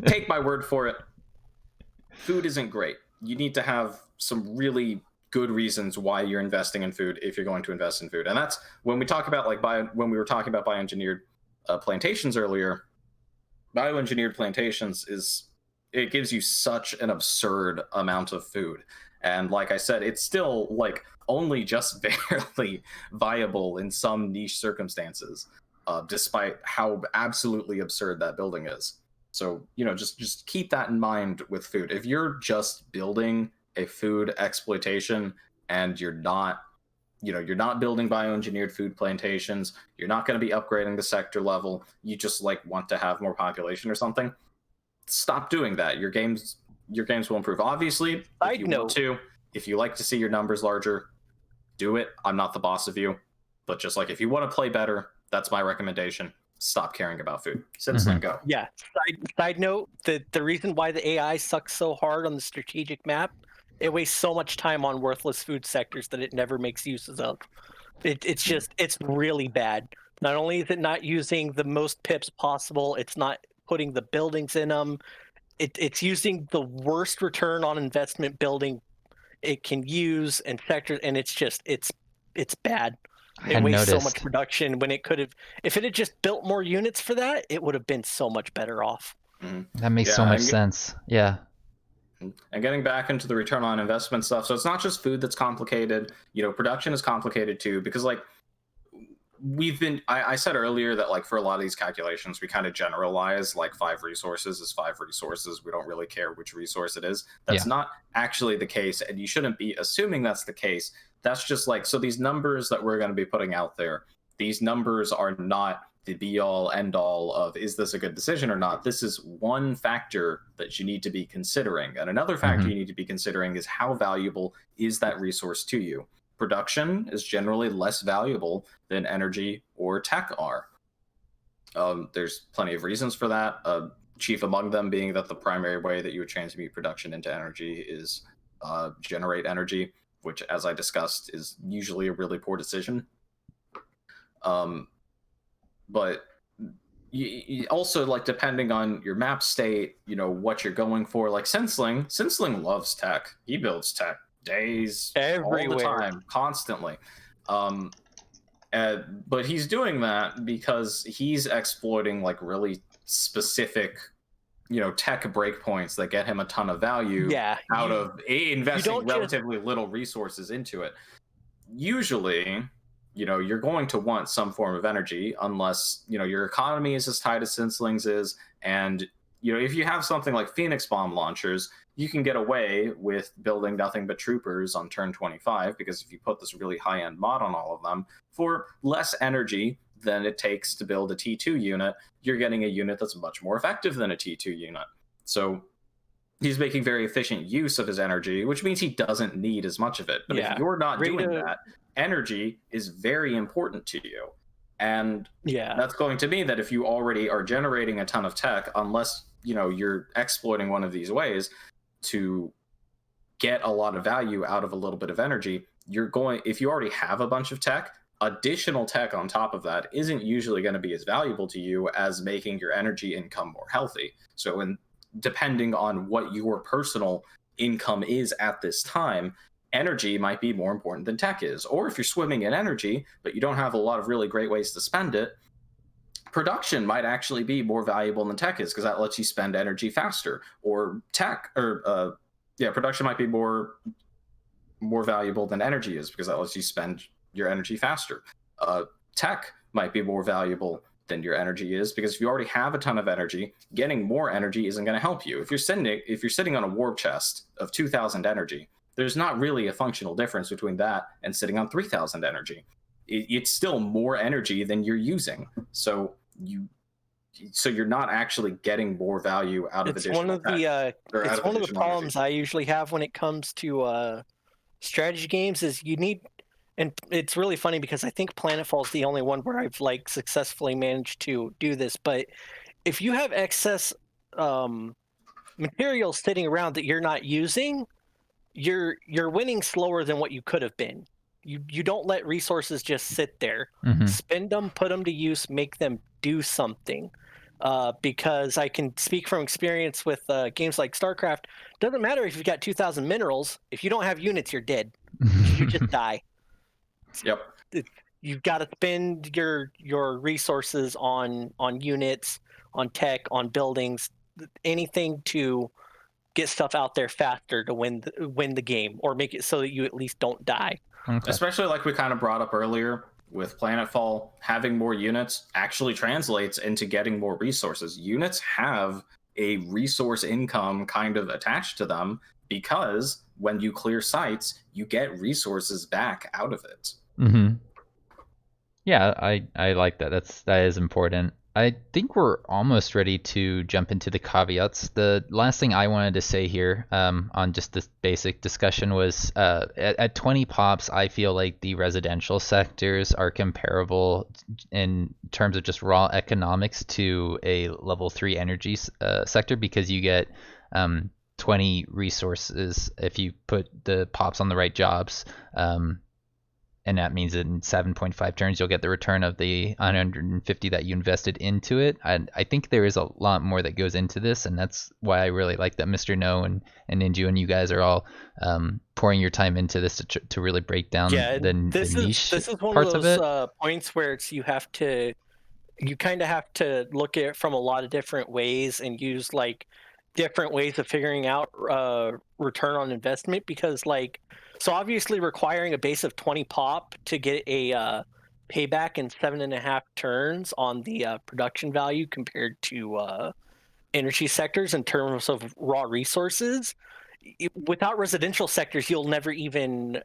take my word for it. Food isn't great. You need to have some really good reasons why you're investing in food if you're going to invest in food. And that's when we talk about when we were talking about bioengineered plantations earlier, bioengineered plantations it gives you such an absurd amount of food. And like I said, it's still like only just barely viable in some niche circumstances, despite how absolutely absurd that building is. So, just keep that in mind with food. If you're just building a food exploitation and you're not building bioengineered food plantations, you're not going to be upgrading the sector level, you just like want to have more population or something, stop doing that. Your games will improve. Obviously, if you like to see your numbers larger, do it. I'm not the boss of you, but just like if you want to play better, that's my recommendation. Stop caring about food. Sinsling, go. Yeah. Side note, the reason why the AI sucks so hard on the strategic map, it wastes so much time on worthless food sectors that it never makes uses of. It's really bad. Not only is it not using the most pips possible, it's not putting the buildings in them. It's using the worst return on investment building it can use and sectors, and it's bad. It wastes so much production when it could have. If it had just built more units for that, it would have been so much better off. That makes so much sense. Yeah. And getting back into the return on investment stuff, so it's not just food that's complicated. Production is complicated too, because like I said earlier that like for a lot of these calculations, we kind of generalize like 5 resources is 5 resources. We don't really care which resource it is. That's not actually the case, and you shouldn't be assuming that's the case. That's just like, so these numbers that we're going to be putting out there, these numbers are not the be all end all of is this a good decision or not. This is one factor that you need to be considering. And another factor you need to be considering is how valuable is that resource to you. Production is generally less valuable than energy or tech are. There's plenty of reasons for that. Chief among them being that the primary way that you would transmute production into energy is generate energy, which, as I discussed, is usually a really poor decision. But you also, like, depending on your map state, what you're going for. Like Sinsling loves tech. He builds tech days, everywhere, all the time, constantly. But he's doing that because he's exploiting like really specific tech breakpoints that get him a ton of value out of investing relatively little resources into it. Usually, you're going to want some form of energy unless, your economy is as tight as Sinsling's is. And, if you have something like Phoenix bomb launchers, you can get away with building nothing but troopers on turn 25, because if you put this really high-end mod on all of them for less energy than it takes to build a T2 unit, you're getting a unit that's much more effective than a T2 unit. So he's making very efficient use of his energy, which means he doesn't need as much of it. But if you're not doing that, energy is very important to you. And that's going to mean that if you already are generating a ton of tech, unless you're exploiting one of these ways to get a lot of value out of a little bit of energy, if you already have a bunch of tech, additional tech on top of that isn't usually going to be as valuable to you as making your energy income more healthy. So depending on what your personal income is at this time, energy might be more important than tech is. Or if you're swimming in energy, but you don't have a lot of really great ways to spend it, production might actually be more valuable than tech is, because that lets you spend energy faster. Or production might be more valuable than energy is, because that lets you spend your energy faster. Tech might be more valuable than your energy is, because if you already have a ton of energy, getting more energy isn't going to help you. If you're sitting on a war chest of 2,000 energy, there's not really a functional difference between that and sitting on 3,000 energy. It's still more energy than you're using. So you're not actually getting more value out of additional tech. It's one of the problems I usually have when it comes to strategy games is you need, and it's really funny because I think Planetfall is the only one where I've like successfully managed to do this. But if you have excess materials sitting around that you're not using, you're winning slower than what you could have been. You don't let resources just sit there. Spend them, put them to use, make them do something. Because I can speak from experience with games like StarCraft. Doesn't matter if you've got 2,000 minerals. If you don't have units, you're dead. You just die. Yep. You've got to spend your resources on units on tech, on buildings, anything to get stuff out there faster to win the game, or make it so that you at least don't die. Okay. Especially like we kind of brought up earlier with Planetfall, having more units actually translates into getting more resources. Units have a resource income kind of attached to them because when you clear sites, you get resources back out of it. Mm-hmm. Yeah, I like that. That is important. I think we're almost ready to jump into the caveats. The last thing I wanted to say here, on just this basic discussion was, at 20 pops, I feel like the residential sectors are comparable in terms of just raw economics to a level 3 energy sector, because you get 20 resources if you put the pops on the right jobs. And that means in 7.5 turns, you'll get the return of the 150 that you invested into it. I think there is a lot more that goes into this, and that's why I really like that Mr. No and Ninjew and you guys are all pouring your time into this to really break down the niche this is one parts of those of it. Points where you kind of have to look at it from a lot of different ways and use like different ways of figuring out return on investment, because like, so obviously requiring a base of 20 pop to get a payback in 7.5 turns on the production value compared to energy sectors in terms of raw resources. Without residential sectors, you'll never even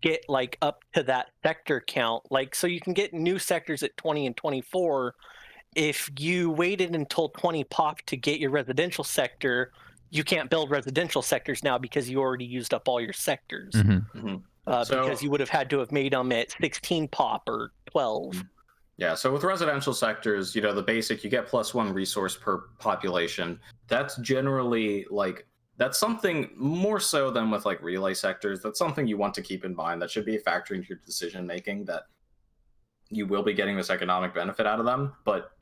get like up to that sector count. Like, so you can get new sectors at 20 and 24. If you waited until 20 pop to get your residential sector, you can't build residential sectors now because you already used up all your sectors. Mm-hmm. Mm-hmm. Because you would have had to have made them at 16 pop or 12. Yeah, so with residential sectors, you know, the basic, you get +1 resource per population. That's generally like, that's something more so than with like relay sectors. That's something you want to keep in mind. That should be a factor into your decision making, that you will be getting this economic benefit out of them, but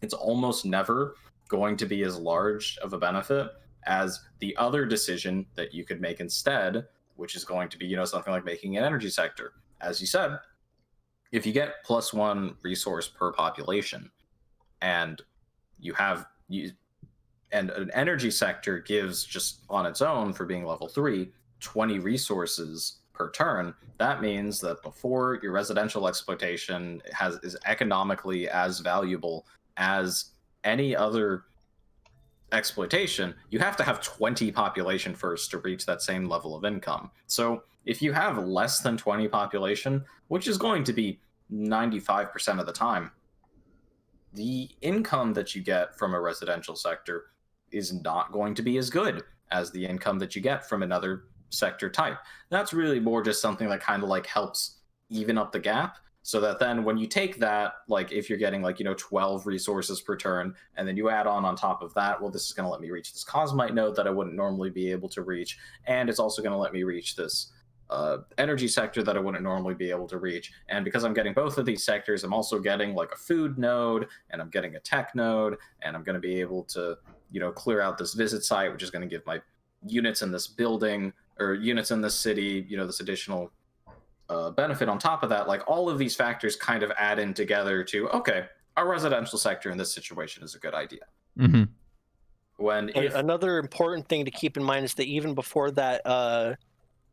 it's almost never going to be as large of a benefit as the other decision that you could make instead, which is going to be, you know, something like making an energy sector. As you said, if you get +1 resource per population, and and an energy sector gives, just on its own for being level 3, 20 resources per turn, that means that before your residential exploitation is economically as valuable as any other exploitation, you have to have 20 population first to reach that same level of income. So if you have less than 20 population, which is going to be 95% of the time, the income that you get from a residential sector is not going to be as good as the income that you get from another sector type. That's really more just something that kind of like helps even up the gap, so that then when you take that, like if you're getting like, you know, 12 resources per turn, and then you add on top of that, well, this is going to let me reach this cosmite node that I wouldn't normally be able to reach, and it's also going to let me reach this energy sector that I wouldn't normally be able to reach. And because I'm getting both of these sectors, I'm also getting like a food node, and I'm getting a tech node, and I'm going to be able to, you know, clear out this visit site, which is going to give my units in this building or units in this city, you know, this additional benefit on top of that. Like, all of these factors kind of add in together to, okay, our residential sector in this situation is a good idea. Mm-hmm. Another important thing to keep in mind is that even before that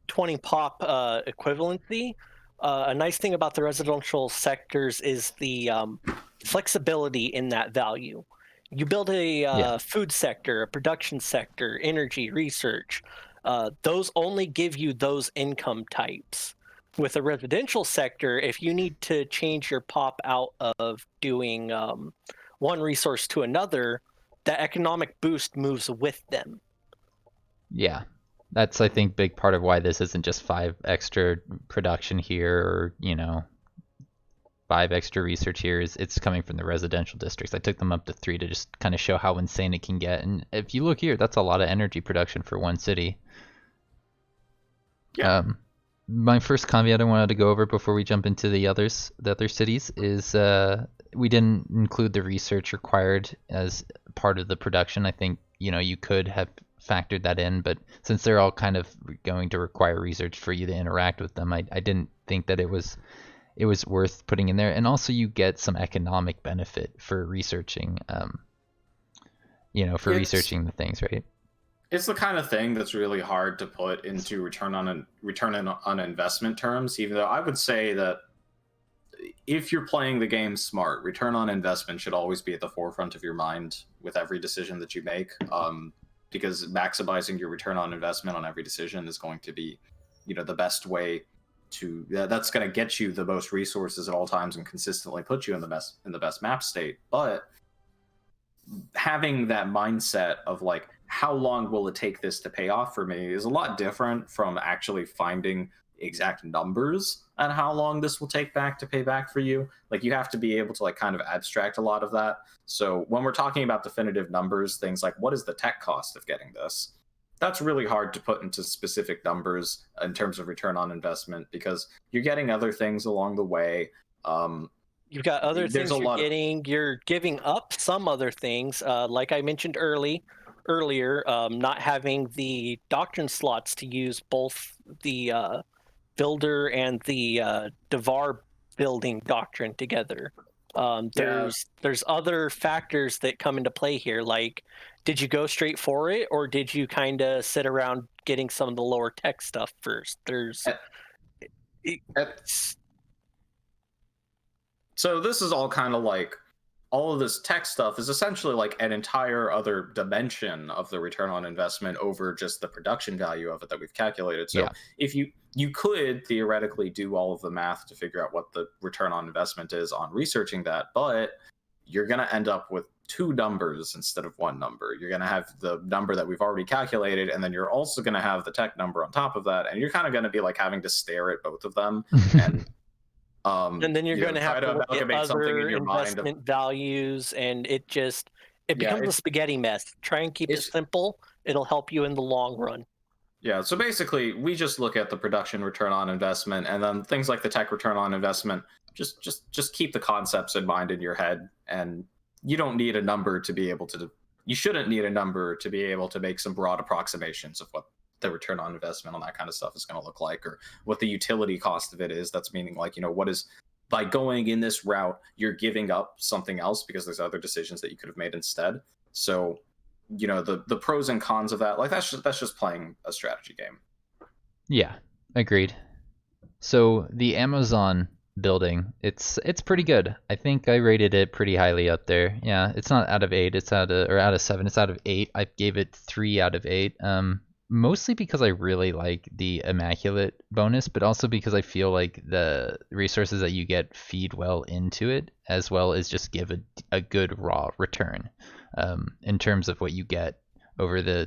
20 pop equivalency, a nice thing about the residential sectors is the flexibility in that value. You build a food sector, a production sector, energy, research. Those only give you those income types. With a residential sector, if you need to change your pop out of doing one resource to another, the economic boost moves with them. Yeah, that's, I think, big part of why this isn't just 5 extra production here, or, you know, 5 extra research here. It's coming from the residential districts. I took them up to 3 to just kind of show how insane it can get. And if you look here, that's a lot of energy production for one city. Yeah. My first caveat I wanted to go over before we jump into the other cities is we didn't include the research required as part of the production. I think, you know, you could have factored that in, but since they're all kind of going to require research for you to interact with them, I didn't think that it was it was worth putting in there. And also you get some economic benefit for researching, researching the things, right? It's the kind of thing that's really hard to put into return on investment terms, even though I would say that if you're playing the game smart, return on investment should always be at the forefront of your mind with every decision that you make, because maximizing your return on investment on every decision is going to be, the best way to, that's going to get you the most resources at all times and consistently put you in the best map state. But having that mindset of like, how long will it take this to pay off for me is a lot different from actually finding exact numbers on how long this will take to pay back for you. Like, you have to be able to like kind of abstract a lot of that. So when we're talking about definitive numbers, things like what is the tech cost of getting this, that's really hard to put into specific numbers in terms of return on investment, because you're getting other things along the way. You've got other things you're giving up some other things, like I mentioned earlier, not having the doctrine slots to use both the builder and the Dvar building doctrine together. There's other factors that come into play here, like, did you go straight for it, or did you kind of sit around getting some of the lower tech stuff first? So this is all kind of like, all of this tech stuff is essentially like an entire other dimension of the return on investment over just the production value of it that we've calculated. So if you could theoretically do all of the math to figure out what the return on investment is on researching that, but you're going to end up with two numbers instead of one number. You're going to have the number that we've already calculated, and then you're also going to have the tech number on top of that, and you're kind of going to be like having to stare at both of them and then you're going to have to look at other investment values, and it becomes a spaghetti mess. Try and keep it simple. It'll help you in the long run. Yeah, so basically, we just look at the production return on investment, and then things like the tech return on investment, just keep the concepts in mind in your head, and you don't need a number to be able to, you shouldn't need a number to be able to make some broad approximations of what the return on investment on that kind of stuff is going to look like, or what the utility cost of it is. That's meaning like, what is, by going in this route, you're giving up something else because there's other decisions that you could have made instead. So, the pros and cons of that, like that's just playing a strategy game. Yeah, agreed. So the Amazon building, it's pretty good. I think I rated it pretty highly up there. Yeah, it's not out of 8, it's out of 7, it's out of 8. I gave it 3 out of 8. Mostly because I really like the Immaculate bonus, but also because I feel like the resources that you get feed well into it, as well as just give a good raw return in terms of what you get over the,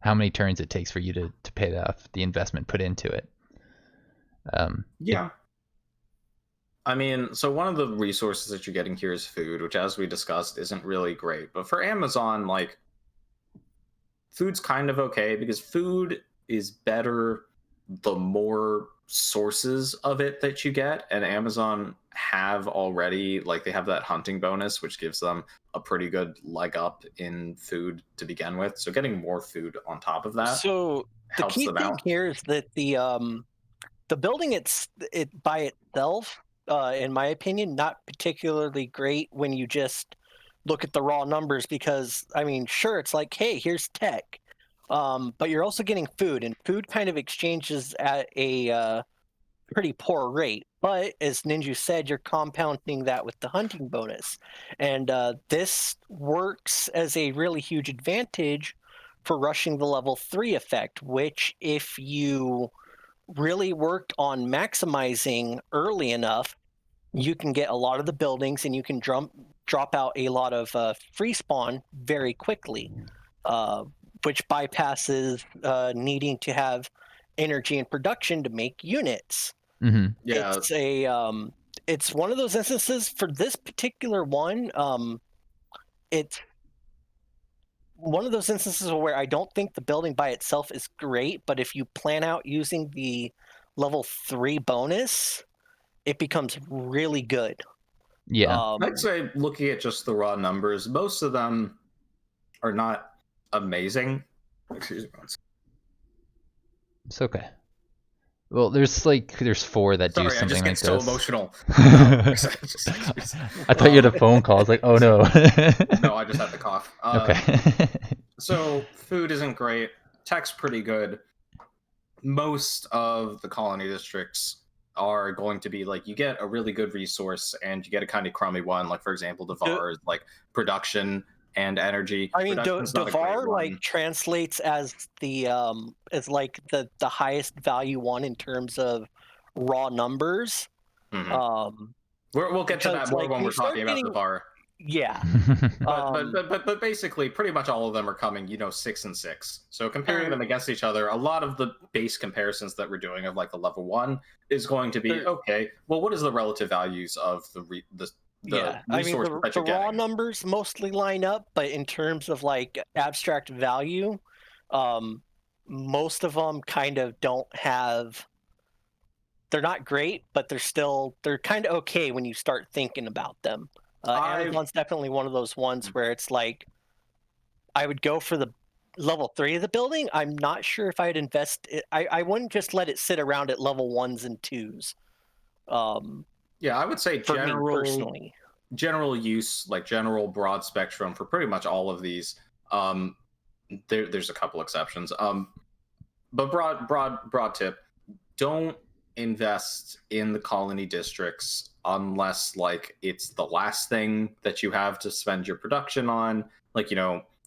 how many turns it takes for you to pay off the investment put into it. Yeah. I mean, so one of the resources that you're getting here is food, which, as we discussed, isn't really great. But for Amazon, like, food's kind of okay, because food is better the more sources of it that you get, and Amazon have already, like, they have that hunting bonus, which gives them a pretty good leg up in food to begin with. So getting more food on top of that, so the key thing here is that the building it by itself, in my opinion, not particularly great when you just look at the raw numbers, because I mean, sure, it's like, hey, here's tech, but you're also getting food, and food kind of exchanges at a pretty poor rate. But as Ninjew said, you're compounding that with the hunting bonus, and this works as a really huge advantage for rushing the level 3 effect, which, if you really worked on maximizing early enough, you can get a lot of the buildings, and you can drop out a lot of free spawn very quickly, which bypasses needing to have energy and production to make units. Mm-hmm. Yeah, it's one of those instances for this particular one. It's one of those instances where I don't think the building by itself is great, but if you plan out using the level 3 bonus, it becomes really good. Yeah. I'd say, looking at just the raw numbers, most of them are not amazing. Excuse me. It's okay. Well, there's 4 that do Sorry, I something just like get this. so emotional. I thought you had a phone call. I was like, oh no. No, I just had the cough. Okay. So food isn't great. Tech's pretty good. Most of the colony districts are going to be like, you get a really good resource and you get a kind of crummy one. Like, for example, Dvar is like production and energy. I mean, Production's not a great Dvar one. like translates as the like the highest value one in terms of raw numbers. We'll get to that more like, when we're talking about Dvar. Yeah. But basically, pretty much all of them are coming, 6 and 6. So comparing them against each other, a lot of the base comparisons that we're doing of like the level 1 is going to be okay. Well, what is the relative values of the resource that you're the getting? raw numbers mostly line up, but in terms of like abstract value, most of them kind of don't have. They're not great, but they're kind of okay when you start thinking about them. Amazon's definitely one of those ones where it's like, I would go for the level 3 of the building. I'm not sure if I'd invest it. I wouldn't just let it sit around at level 1s and 2s. Yeah, I would say general use, like general broad spectrum for pretty much all of these. There's a couple exceptions. But broad tip, don't invest in the colony districts unless like it's the last thing that you have to spend your production on. Like,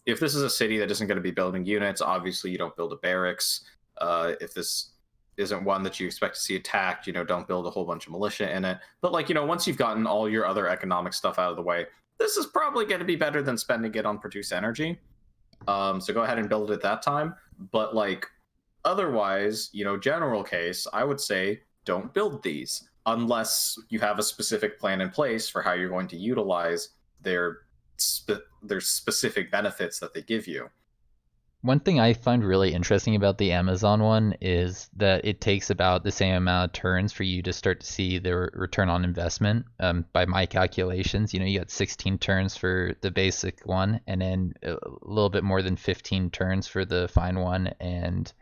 if this is a city that isn't going to be building units, obviously you don't build a barracks. If this isn't one that you expect to see attacked, don't build a whole bunch of militia in it. But like, once you've gotten all your other economic stuff out of the way, this is probably going to be better than spending it on produce energy. So go ahead and build it at that time. But like, otherwise, general case, I would say don't build these unless you have a specific plan in place for how you're going to utilize their specific benefits that they give you. One thing I find really interesting about the Amazon one is that it takes about the same amount of turns for you to start to see the return on investment. By my calculations, you got 16 turns for the basic one, and then a little bit more than 15 turns for the fine one, and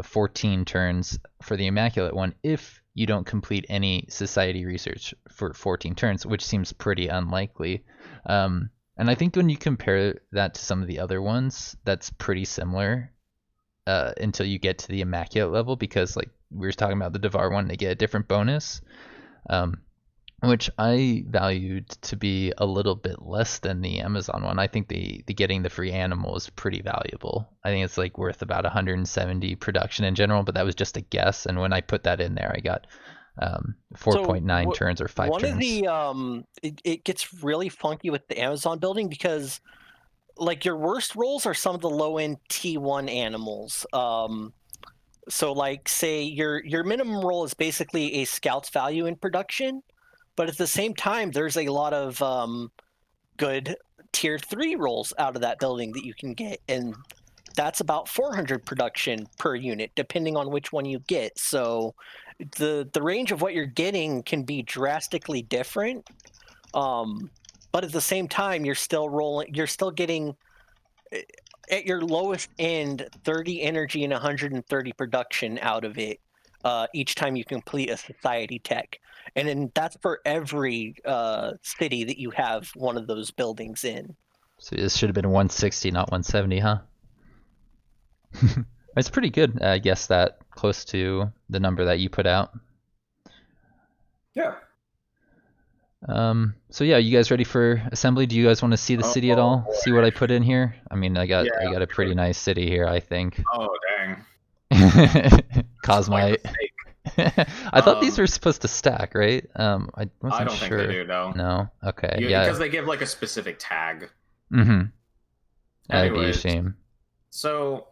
14 turns for the immaculate one if you don't complete any society research for 14 turns, which seems pretty unlikely. And I think when you compare that to some of the other ones, that's pretty similar until you get to the immaculate level, because like we were talking about the Dvar one, they get a different bonus, which I valued to be a little bit less than the Amazon one. I think the getting the free animal is pretty valuable. I think it's like worth about 170 production in general, but that was just a guess. And when I put that in there, I got 4.9 turns or 5 turns. One of the it gets really funky with the Amazon building because like your worst rolls are some of the low end T1 animals. So like say your minimum roll is basically a scout's value in production, but at the same time there's a lot of good tier 3 rolls out of that building that you can get, and that's about 400 production per unit depending on which one you get. So the range of what you're getting can be drastically different, but at the same time you're still getting at your lowest end 30 energy and 130 production out of it each time you complete a society tech, and then that's for every city that you have one of those buildings in. So this should have been 160, not 170, huh? It's pretty good, I guess, that close to the number that you put out. Yeah. So yeah, you guys ready for assembly? Do you guys want to see the city at all? See what I put in here? I mean, I got a pretty nice city here, I think. Oh dang. Cosmite. I thought these were supposed to stack, right? I wasn't don't sure. think they do, no. No? Okay. Because they give like a specific tag. Mm-hmm. That'd be a shame. So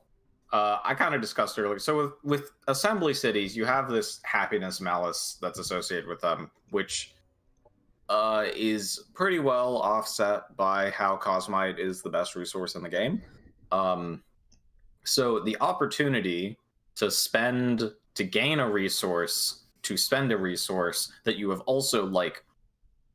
I kind of discussed earlier. So with assembly cities, you have this happiness malice that's associated with them, which is pretty well offset by how Cosmite is the best resource in the game. So the opportunity to gain a resource, to spend a resource that you have also like,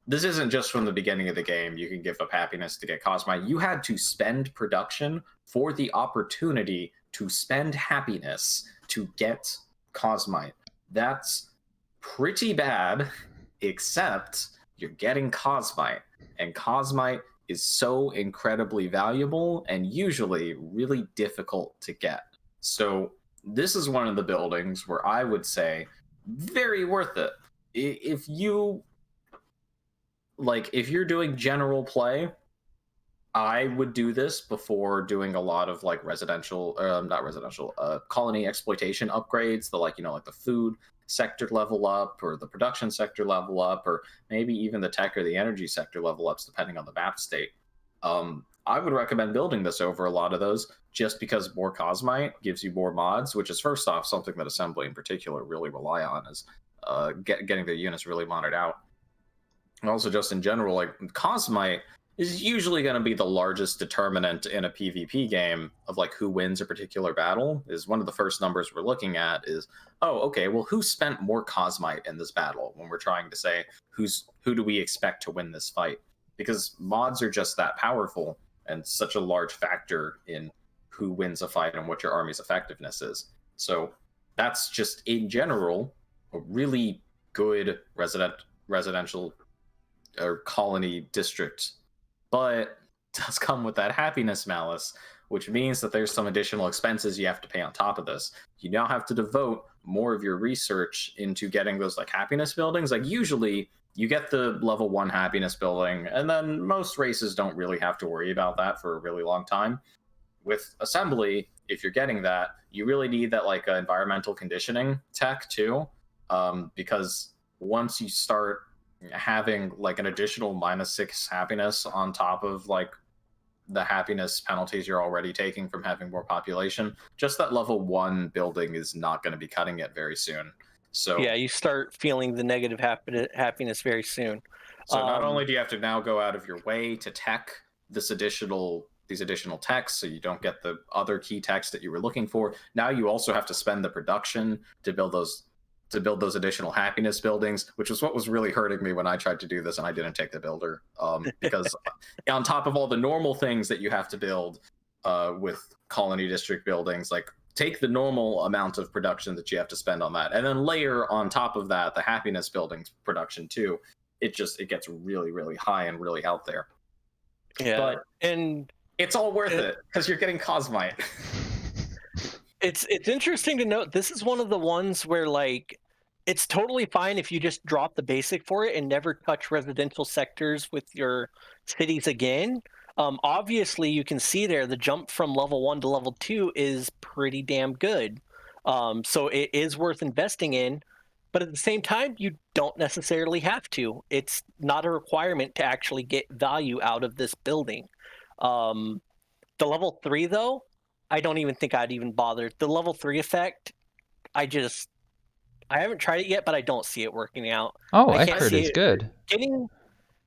this isn't just from the beginning of the game, you can give up happiness to get Cosmite. You had to spend production for the opportunity to spend happiness to get Cosmite. that's pretty bad, except you're getting Cosmite. And Cosmite is so incredibly valuable and usually really difficult to get. So this is one of the buildings where I would say very worth it. If you if you're doing general play, I would do this before doing a lot of like colony exploitation upgrades, the like the food sector level up or the production sector level up, or maybe even the tech or the energy sector level ups, depending on the map state. I would recommend building this over a lot of those just because more Cosmite gives you more mods, which is first off something that Assembly in particular really rely on, is getting their units really modded out. And also just in general, like Cosmite is usually going to be the largest determinant in a PvP game of like who wins a particular battle. Is one of the first numbers we're looking at is, oh, okay, well, who spent more Cosmite in this battle when we're trying to say who do we expect to win this fight? Because mods are just that powerful and such a large factor in who wins a fight and what your army's effectiveness is. So that's just in general a really good residential or colony district, but does come with that happiness malice, which means that there's some additional expenses you have to pay on top of this. You now have to devote more of your research into getting those like happiness buildings. Like usually you get the level 1 happiness building, and then most races don't really have to worry about that for a really long time. With Assembly, if you're getting that, you really need that like environmental conditioning tech too, because once you start having like an additional -6 happiness on top of like the happiness penalties you're already taking from having more population, just that level 1 building is not going to be cutting it very soon. So yeah, you start feeling the negative happiness very soon. So not only do you have to now go out of your way to tech these additional techs so you don't get the other key techs that you were looking for, now you also have to spend the production to build those additional happiness buildings, which was what was really hurting me when I tried to do this and I didn't take the builder, because on top of all the normal things that you have to build with colony district buildings, like take the normal amount of production that you have to spend on that, and then layer on top of that the happiness buildings production too. It gets really, really high and really out there. Yeah, but and it's all worth it because you're getting Cosmite. It's interesting to note this is one of the ones where like it's totally fine if you just drop the basic for it and never touch residential sectors with your cities again. Obviously, you can see there the jump from level 1 to level 2 is pretty damn good. So it is worth investing in, but at the same time, you don't necessarily have to. It's not a requirement to actually get value out of this building. The level 3 though, I don't even think I'd even bother. The level 3 effect, I haven't tried it yet, but I don't see it working out. Oh, I heard it's good.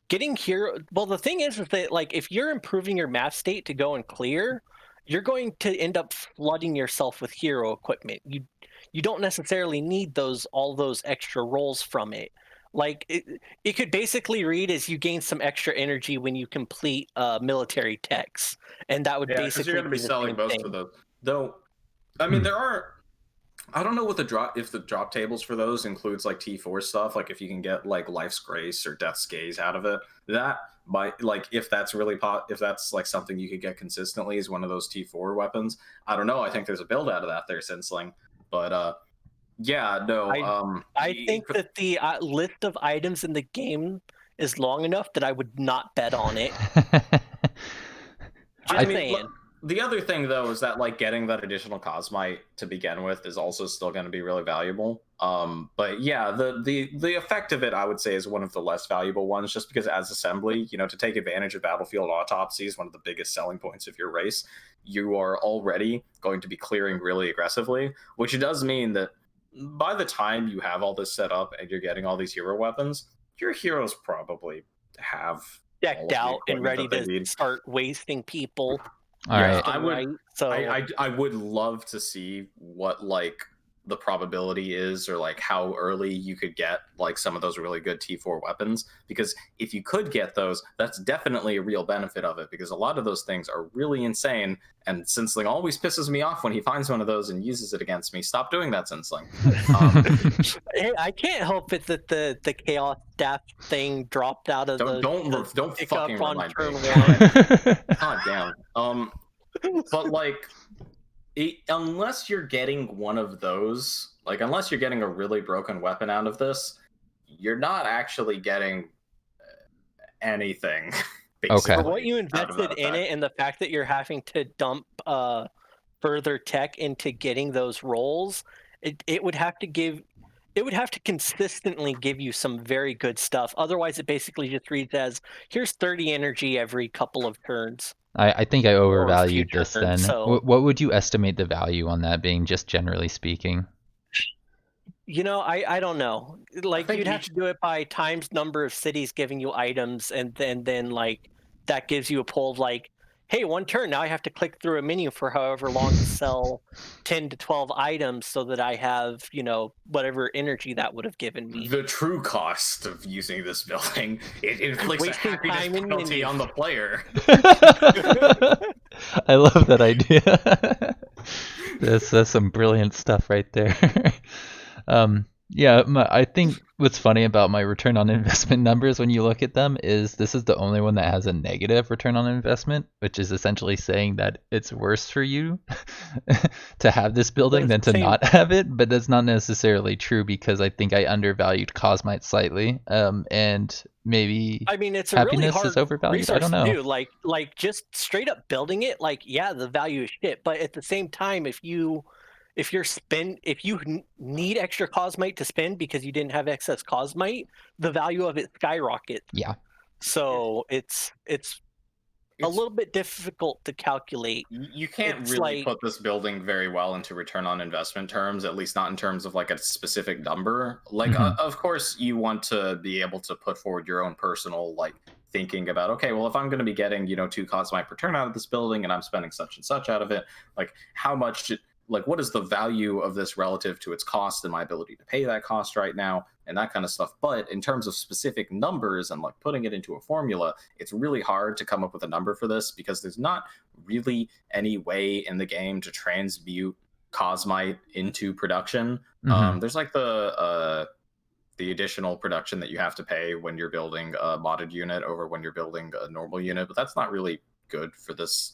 Getting here. Well, the thing is that like if you're improving your map state to go and clear, you're going to end up flooding yourself with hero equipment. You don't necessarily need all those extra rolls from it. Like it could basically read as you gain some extra energy when you complete military techs, and that would basically you're going to be selling most of those. Though, I mean, there are. I don't know what if the drop tables for those includes like T4 stuff. Like if you can get like Life's Grace or Death's Gaze out of it, that might like if that's if that's like something you could get consistently as one of those T4 weapons. I don't know. I think there's a build out of that there, Sinsling, but yeah, no. I think that the list of items in the game is long enough that I would not bet on it. I mean, the other thing though is that like getting that additional Cosmite to begin with is also still going to be really valuable. But yeah, the effect of it, I would say, is one of the less valuable ones, just because as Assembly, to take advantage of battlefield autopsies, one of the biggest selling points of your race, you are already going to be clearing really aggressively, which does mean that by the time you have all this set up and you're getting all these hero weapons, your heroes probably have decked out and ready to start wasting people. All right. I would love to see what like the probability is, or like how early you could get like some of those really good T4 weapons, because if you could get those, that's definitely a real benefit of it, because a lot of those things are really insane, and Sinsling always pisses me off when he finds one of those and uses it against me. Stop doing that, Sinsling. Hey, I can't help it that the chaos staff thing dropped out of don't fucking remind turn me. 1. God damn. But like, unless you're getting one of those, like unless you're getting a really broken weapon out of this, you're not actually getting anything. Okay. For what you invested in it, and the fact that you're having to dump further tech into getting those rolls, it would have to consistently give you some very good stuff. Otherwise, it basically just reads as, here's 30 energy every couple of turns. I think I overvalued this turns, then. so... What would you estimate the value on that being, just generally speaking? You know, I don't know. Like, you'd have to do it by times number of cities giving you items, and then like that gives you a poll of like, hey, one turn, now I have to click through a menu for however long to sell 10 to 12 items so that I have, you know, whatever energy that would have given me. The true cost of using this building, it inflicts a happiness penalty on the player. I love that idea. That's some brilliant stuff right there. Yeah, I think what's funny about my return on investment numbers when you look at them is this is the only one that has a negative return on investment, which is essentially saying that it's worse for you to have this building than to not have it. But that's not necessarily true, because I think I undervalued Cosmite slightly, and maybe it's a happiness really hard is overvalued. I don't know. Do. Like just straight up building it, like, yeah, the value is shit, but at the same time, if you need extra Cosmite to spend because you didn't have excess Cosmite, the value of it skyrockets. Yeah. So it's a little bit difficult to calculate. You can't really put this building very well into return on investment terms, at least not in terms of like a specific number. Like, of course, you want to be able to put forward your own personal like thinking about, okay, well, if I'm going to be getting 2 Cosmite per turn out of this building and I'm spending such and such out of it, like how much like what is the value of this relative to its cost and my ability to pay that cost right now, and that kind of stuff. But in terms of specific numbers and like putting it into a formula, it's really hard to come up with a number for this, because there's not really any way in the game to transmute Cosmite into production. There's like the additional production that you have to pay when you're building a modded unit over when you're building a normal unit, but that's not really good for this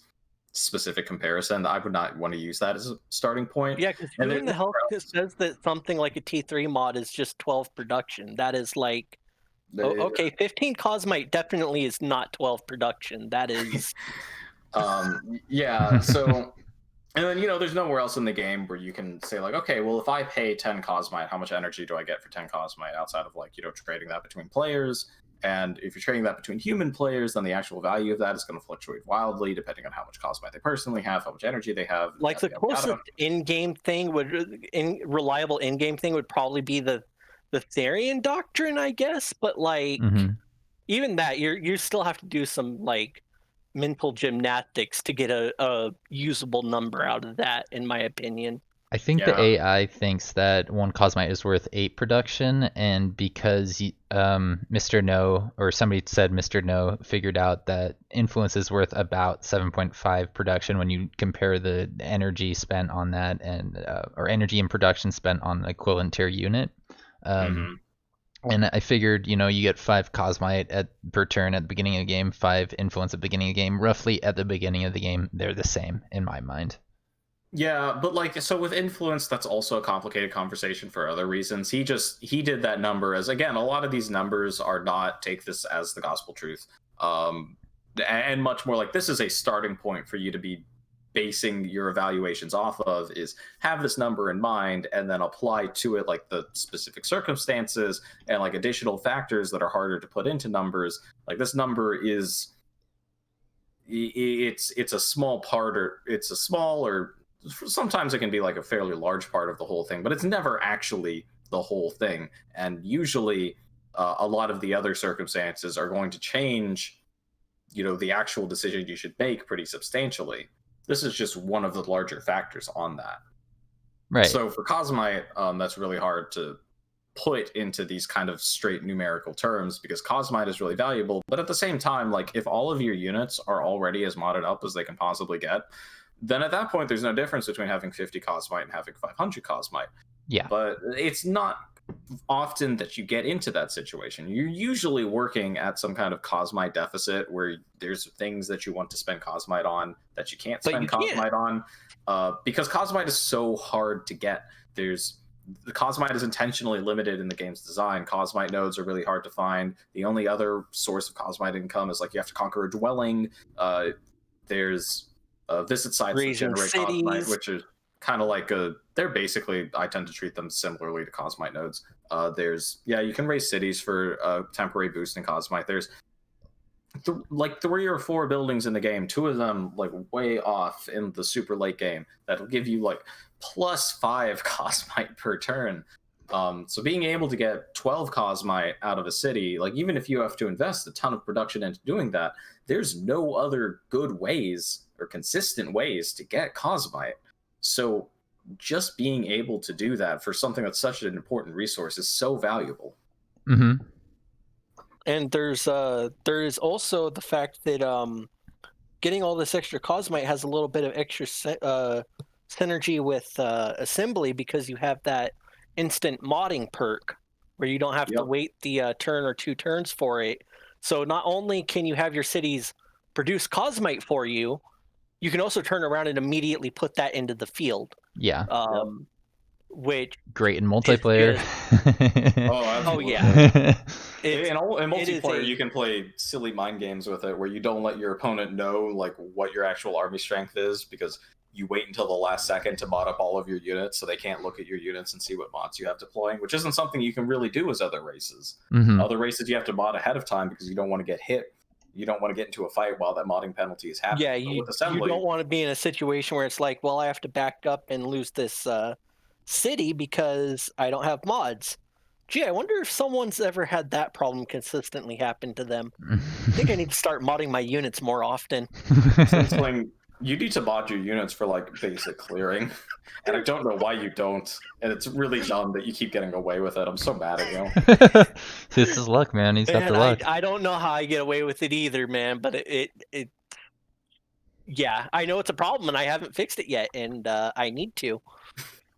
specific comparison. I would not want to use that as a starting point. Yeah, because who in the hell says that something like a T3 mod is just 12 production? That is like, okay, 15 Cosmite definitely is not 12 production. That is... yeah, so... And then, there's nowhere else in the game where you can say, like, okay, well, if I pay 10 Cosmite, how much energy do I get for 10 Cosmite outside of, like, trading that between players? And if you're trading that between human players, then the actual value of that is going to fluctuate wildly depending on how much Cosmite they personally have, how much energy they have. Like, the closest in-game thing reliable in-game thing would probably be the Therian Doctrine, I guess. But, like, even that, you still have to do some, like, mental gymnastics to get a usable number out of that, in my opinion. I think the AI thinks that 1 Cosmite is worth 8 production, and because Mr. No, or somebody said Mr. No, figured out that influence is worth about 7.5 production when you compare the energy spent on that and or energy and production spent on the equivalent tier unit. And I figured, you get 5 Cosmite per turn at the beginning of the game, 5 influence at the beginning of the game. Roughly at the beginning of the game, they're the same in my mind. Yeah, but like, so with influence, that's also a complicated conversation for other reasons. He did that number as, again, a lot of these numbers are not take this as the gospel truth. And much more like, this is a starting point for you to be basing your evaluations off of, is have this number in mind and then apply to it like the specific circumstances and like additional factors that are harder to put into numbers. Like, this number is, it's a small part, or it's a small, or sometimes it can be like a fairly large part of the whole thing, but it's never actually the whole thing. And usually a lot of the other circumstances are going to change, the actual decision you should make pretty substantially. This is just one of the larger factors on that. Right. So for Cosmite, that's really hard to put into these kind of straight numerical terms because Cosmite is really valuable. But at the same time, like if all of your units are already as modded up as they can possibly get, then at that point, there's no difference between having 50 Cosmite and having 500 Cosmite. Yeah. But it's not often that you get into that situation. You're usually working at some kind of Cosmite deficit where there's things that you want to spend Cosmite on that you can't spend Cosmite on because Cosmite is so hard to get. The Cosmite is intentionally limited in the game's design. Cosmite nodes are really hard to find. The only other source of Cosmite income is like you have to conquer a dwelling. There's visit sites that generate Cosmite, which is kind of like they're basically, I tend to treat them similarly to Cosmite nodes. You can raise cities for a temporary boost in Cosmite. There's like 3 or 4 buildings in the game, 2 of them like way off in the super late game that'll give you like +5 Cosmite per turn. So being able to get 12 Cosmite out of a city, like even if you have to invest a ton of production into doing that, there's no other good ways or consistent ways to get Cosmite. So just being able to do that for something that's such an important resource is so valuable. Mm-hmm. And there is also the fact that getting all this extra Cosmite has a little bit of extra synergy with assembly because you have that instant modding perk where you don't have to wait the turn or 2 turns for it. So not only can you have your cities produce Cosmite for you, you can also turn around and immediately put that into the field. Yeah. Which great in multiplayer. Oh yeah. In multiplayer, you can play silly mind games with it where you don't let your opponent know like what your actual army strength is because you wait until the last second to mod up all of your units so they can't look at your units and see what mods you have deploying, which isn't something you can really do as other races. Mm-hmm. Other races you have to mod ahead of time because you don't want to get hit. You don't want to get into a fight while that modding penalty is happening. Yeah, you don't want to be in a situation where it's like, well, I have to back up and lose this city because I don't have mods. Gee, I wonder if someone's ever had that problem consistently happen to them. I think I need to start modding my units more often. Sinsling, you need to mod your units for like basic clearing, and I don't know why you don't. And it's really dumb that you keep getting away with it. I'm so mad at you. This is luck, man. He's got the luck. I don't know how I get away with it either, man. But yeah, I know it's a problem, and I haven't fixed it yet, and I need to.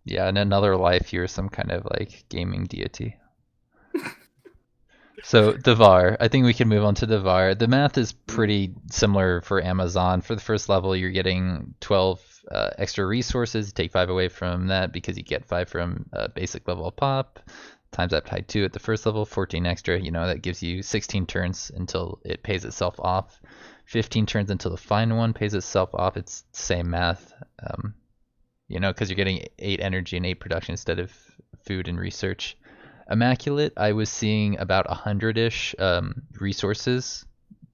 Yeah, in another life, you're some kind of like gaming deity. So Dvar, I think we can move on to Dvar. The math is pretty similar for Amazon. For the first level, you're getting 12 extra resources. Take 5 away from that because you get 5 from basic level pop. Times that by 2 at the first level, 14 extra. That gives you 16 turns until it pays itself off. 15 turns until the final one pays itself off. It's the same math. Because you're getting 8 energy and 8 production instead of food and research. Immaculate, I was seeing about 100-ish resources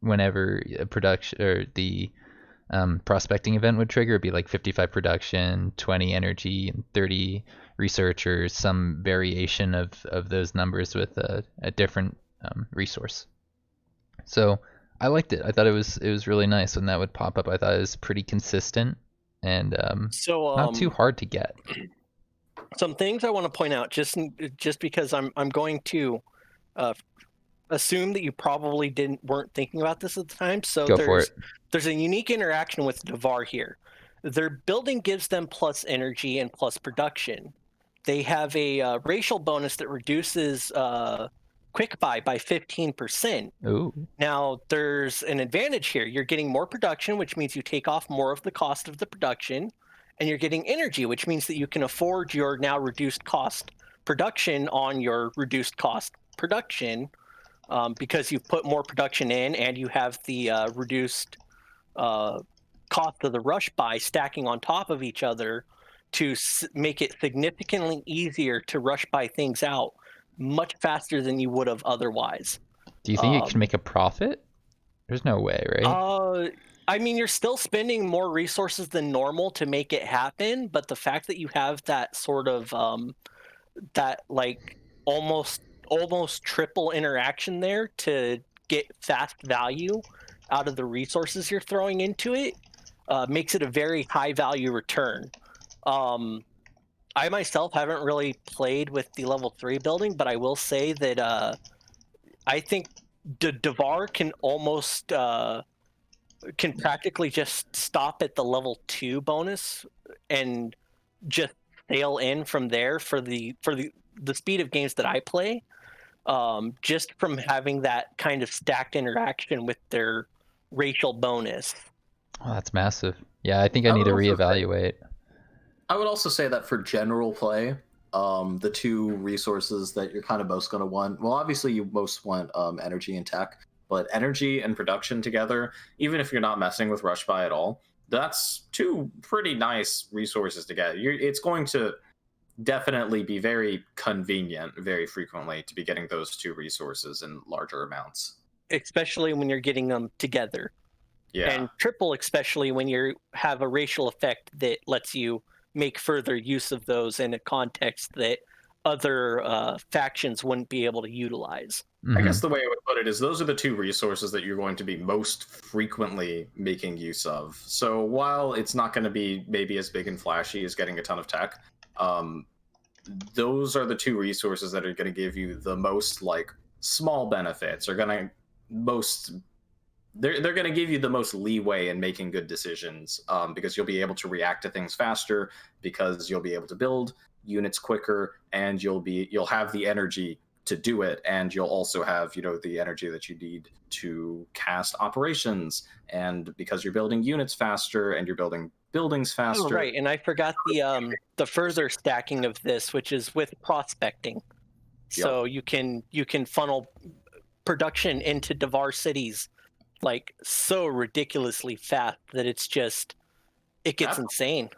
whenever a production or the prospecting event would trigger. It'd be like 55 production, 20 energy, and 30 research, or some variation of those numbers with a different resource. So I liked it. I thought it was really nice when that would pop up. I thought it was pretty consistent and not too hard to get. Some things I want to point out, just because I'm going to assume that you probably weren't thinking about this at the time. So there's a unique interaction with Dvar here. Their building gives them plus energy and plus production. They have a racial bonus that reduces quick buy by 15%. Ooh. Now there's an advantage here. You're getting more production, which means you take off more of the cost of the production. And you're getting energy, which means that you can afford your now reduced cost production on your reduced cost production because you've put more production in and you have the reduced cost of the rush buy stacking on top of each other to make it significantly easier to rush buy things out much faster than you would have otherwise. Do you think it can make a profit? There's no way, right? I mean, you're still spending more resources than normal to make it happen, but the fact that you have that sort of that like almost triple interaction there to get fast value out of the resources you're throwing into it makes it a very high value return. I myself haven't really played with the level 3 building, but I will say that I think Dvar can almost can practically just stop at the level 2 bonus and just sail in from there for the speed of games that I play. Just from having that kind of stacked interaction with their racial bonus. Oh, that's massive. Yeah, I think I need to reevaluate. I would also say that for general play, the two resources that you're kind of most going to want, well, obviously you most want energy and tech, but energy and production together, even if you're not messing with rush buy at all, that's two pretty nice resources to get. It's going to definitely be very convenient very frequently to be getting those two resources in larger amounts. Especially when you're getting them together. Yeah. And triple, especially when you have a racial effect that lets you make further use of those in a context that other factions wouldn't be able to utilize. I guess the way I would put it is those are the two resources that you're going to be most frequently making use of. So while it's not going to be maybe as big and flashy as getting a ton of tech, those are the two resources that are going to give you the most like small benefits, are going to most they're going to give you the most leeway in making good decisions, because you'll be able to react to things faster, because you'll be able to build units quicker, and you'll have the energy to do it, and you'll also have the energy that you need to cast operations, and because you're building units faster and you're building buildings faster. Oh, right, and I forgot the further stacking of this, which is with prospecting. So you can funnel production into Dvar cities like so ridiculously fast that it gets insane.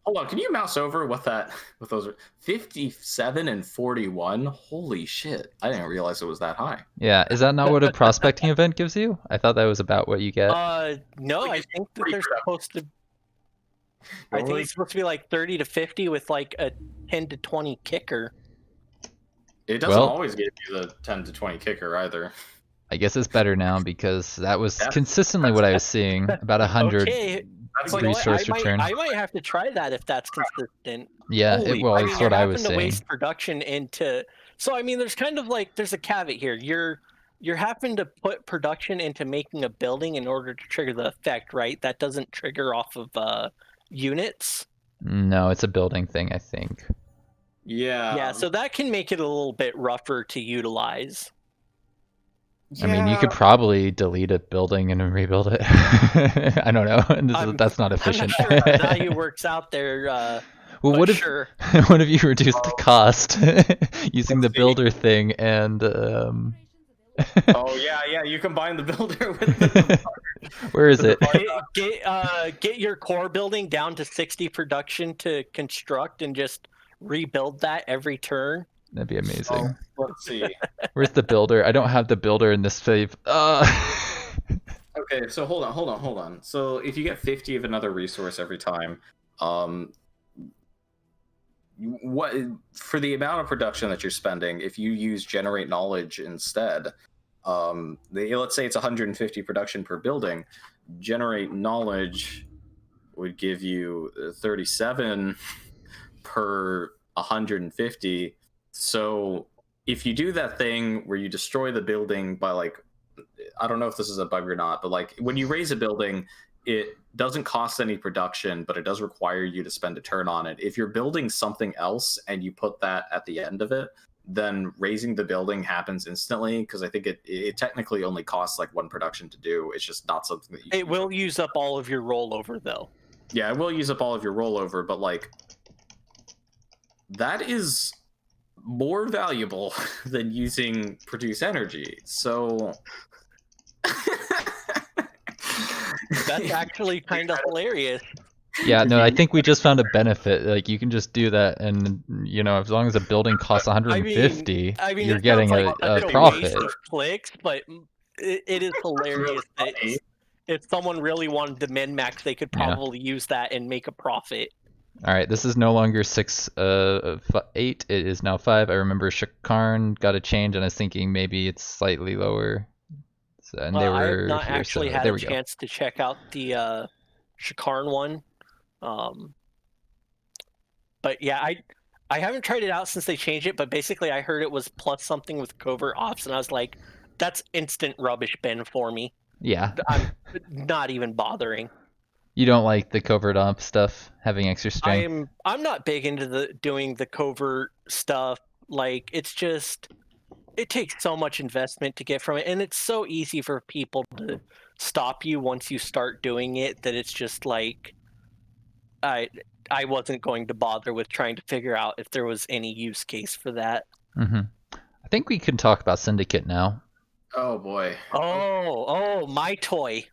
Hold on, can you mouse over what those are? 57 and 41? Holy shit. I didn't realize it was that high. Yeah, is that not what a prospecting event gives you? I thought that was about what you get. No, I think that they're supposed to I think it's supposed to be like 30 to 50 with like a 10 to 20 kicker. It doesn't always give you the 10 to 20 kicker either. I guess it's better now because that was consistently what I was seeing, about 100 resource return. I might have to try that if that's consistent. Yeah, it's what I was saying. Waste production into. So I mean, there's kind of like there's a caveat here. You're having to put production into making a building in order to trigger the effect, right? That doesn't trigger off of units. No, it's a building thing, I think. Yeah, so that can make it a little bit rougher to utilize. Yeah. I mean, you could probably delete a building and rebuild it. I don't know. That's not efficient. I'm not sure how value works out there. Well, what if you reduce the cost using the builder thing and? Oh yeah, you combine the builder with the Where is it? Get your core building down to 60 production to construct and just rebuild that every turn. That'd be amazing. Let's see. Where's the builder? I don't have the builder in this save. Okay, so hold on. So if you get 50 of another resource every time, what for the amount of production that you're spending, if you use generate knowledge instead, let's say it's 150 production per building, generate knowledge would give you 37 per 150. So if you do that thing where you destroy the building by like, I don't know if this is a bug or not, but like when you raise a building, it doesn't cost any production, but it does require you to spend a turn on it. If you're building something else and you put that at the end of it, then raising the building happens instantly, because I think it technically only costs like one production to do. It's just not something that it will use up all of your rollover though. Yeah, it will use up all of your rollover, but like that is more valuable than using produce energy. So that's actually kind of hilarious. Yeah, no, I think we just found a benefit. Like you can just do that, and as long as a building costs 150, you're getting a profit. Waste of clicks, but it is hilarious that if someone really wanted to min-max, they could probably use that and make a profit. All right, this is no longer 8. It is now 5. I remember Shakarn got a change, and I was thinking maybe it's slightly lower. So, and they were I have not here, actually had a chance to check out the Shakarn one. But yeah, I haven't tried it out since they changed it, but basically I heard it was plus something with covert ops, and I was like, that's instant rubbish bin for me. Yeah. I'm not even bothering. You don't like the covert op stuff, having extra strength? I'm not big into doing the covert stuff. Like, it's just, it takes so much investment to get from it, and it's so easy for people to stop you once you start doing it that it's just like, I wasn't going to bother with trying to figure out if there was any use case for that. Mm-hmm. I think we can talk about Syndicate now. Oh boy. Oh, my toy.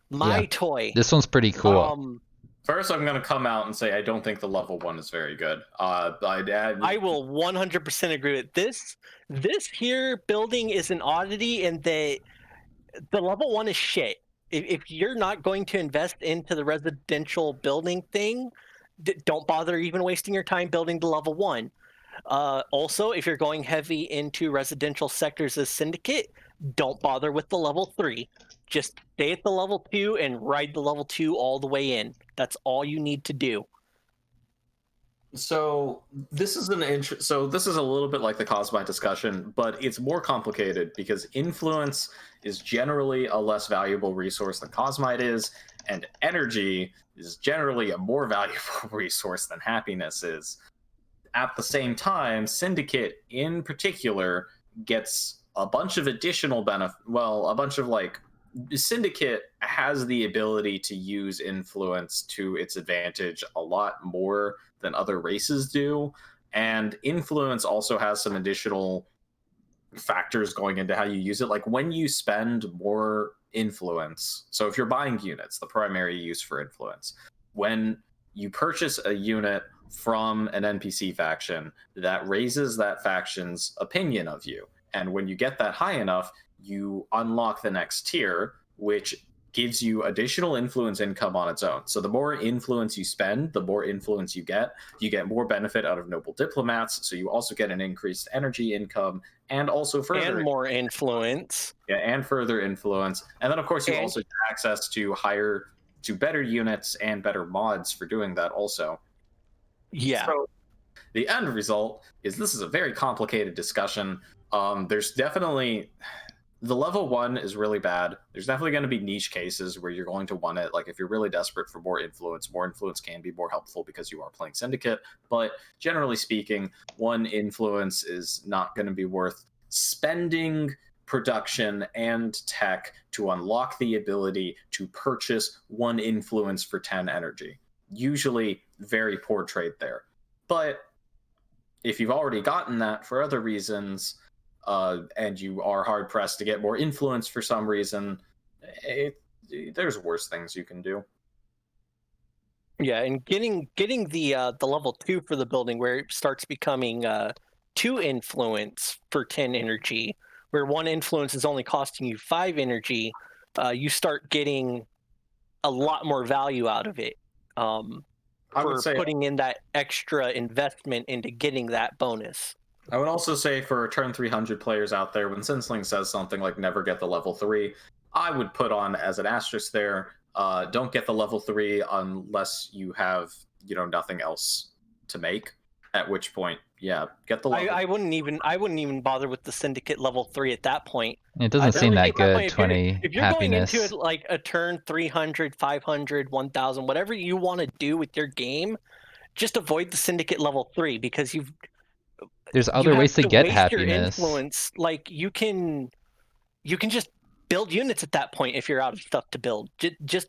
Toy. This one's pretty cool. First, I'm going to come out and say I don't think the level 1 is very good. I will 100% agree with this. This here building is an oddity in that the level 1 is shit. If you're not going to invest into the residential building thing, don't bother even wasting your time building the level 1. Also, if you're going heavy into residential sectors as Syndicate, don't bother with the level 3. Just stay at the level 2 and ride the level 2 all the way in. That's all you need to do. So this is this is a little bit like the Cosmite discussion, but it's more complicated because influence is generally a less valuable resource than Cosmite is, and energy is generally a more valuable resource than happiness is. At the same time, Syndicate in particular gets a bunch of additional benefit. Well, a bunch of Syndicate has the ability to use influence to its advantage a lot more than other races do. And influence also has some additional factors going into how you use it. Like when you spend more influence, so if you're buying units, the primary use for influence, when you purchase a unit from an NPC faction, that raises that faction's opinion of you. And when you get that high enough, you unlock the next tier, which gives you additional influence income on its own. So the more influence you spend, the more influence you get. You get more benefit out of noble diplomats, so you also get an increased energy income and also further... And more influence. Yeah, and further influence. And then, of course, you also get access to better units and better mods for doing that also. Yeah. So the end result is this is a very complicated discussion. There's definitely... The level 1 is really bad. There's definitely going to be niche cases where you're going to want it. Like if you're really desperate for more influence can be more helpful because you are playing Syndicate. But generally speaking, 1 influence is not going to be worth spending production and tech to unlock the ability to purchase 1 influence for 10 energy. Usually very poor trade there. But if you've already gotten that for other reasons... and you are hard pressed to get more influence for some reason, there's worse things you can do. Yeah, and getting the level 2 for the building where it starts becoming 2 influence for 10 energy, where 1 influence is only costing you 5 energy, you start getting a lot more value out of it. For putting in that extra investment into getting that bonus. I would also say for turn 300 players out there, when Sinsling says something like never get the level 3, I would put on as an asterisk there, don't get the level 3 unless you have, nothing else to make, at which point, yeah, get the level. I wouldn't even bother with the Syndicate level 3 at that point. It doesn't seem that good, 20 if you're happiness. Going into it like a turn 300, 500, 1000, whatever you want to do with your game, just avoid the Syndicate level 3 because there's other ways to get happiness. Your influence, like you can just build units at that point if you're out of stuff to build. Just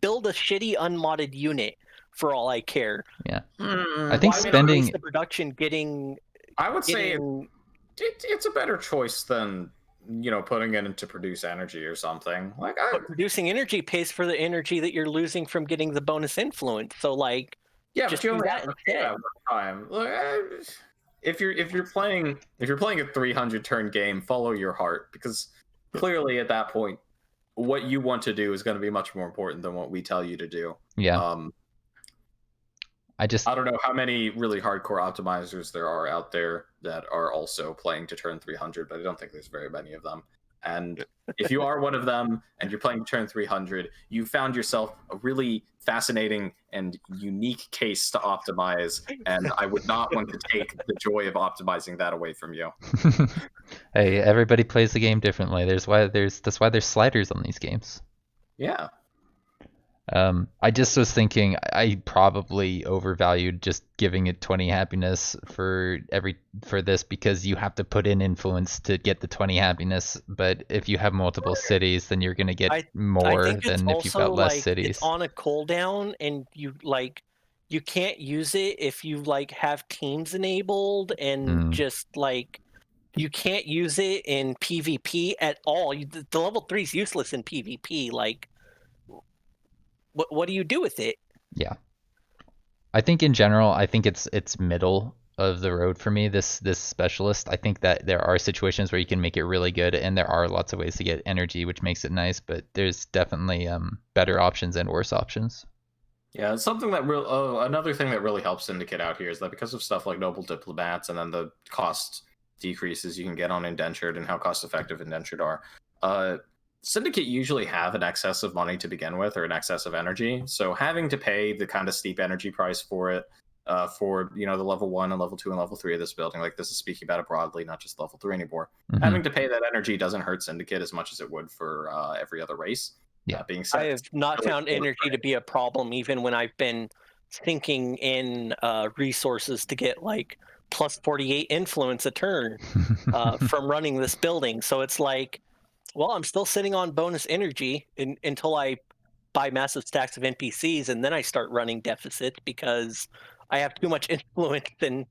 build a shitty unmodded unit for all I care. Yeah, I think spending the production getting. I would say it's a better choice than putting it into produce energy or something. But producing energy pays for the energy that you're losing from getting the bonus influence. So yeah, just but you only have time. If you're playing a 300 turn game, follow your heart, because clearly at that point, what you want to do is going to be much more important than what we tell you to do. Yeah. I don't know how many really hardcore optimizers there are out there that are also playing to turn 300, but I don't think there's very many of them. And if you are one of them and you're playing turn 300, you found yourself a really fascinating and unique case to optimize, and I would not want to take the joy of optimizing that away from you. Hey, everybody plays the game differently. That's why there's sliders on these games. Yeah. I just was thinking I probably overvalued just giving it 20 happiness for this, because you have to put in influence to get the 20 happiness. But if you have multiple cities, then you're gonna get more than if you've got less cities. It's on a cooldown, and you can't use it if you have teams enabled, and just you can't use it in PvP at all. The level 3 is useless in PvP. What do you do with it? Yeah, I think in general, I think it's middle of the road for me. This specialist, I think that there are situations where you can make it really good, and there are lots of ways to get energy, which makes it nice. But there's definitely better options and worse options. Yeah, it's something that another thing that really helps Syndicate out here is that because of stuff like Noble Diplomats and then the cost decreases you can get on Indentured and how cost effective Indentured are, Syndicate usually have an excess of money to begin with, or an excess of energy. So having to pay the kind of steep energy price for it, for the level 1 and level 2 and level 3 of this building, like this is speaking about it broadly, not just level 3 anymore. Having to pay that energy doesn't hurt Syndicate as much as it would for every other race. Yeah, being said, I have not found energy to be a problem, even when I've been thinking in resources to get plus 48 influence a turn from running this building. So it's well, I'm still sitting on bonus energy until I buy massive stacks of NPCs, and then I start running deficits because I have too much influence. And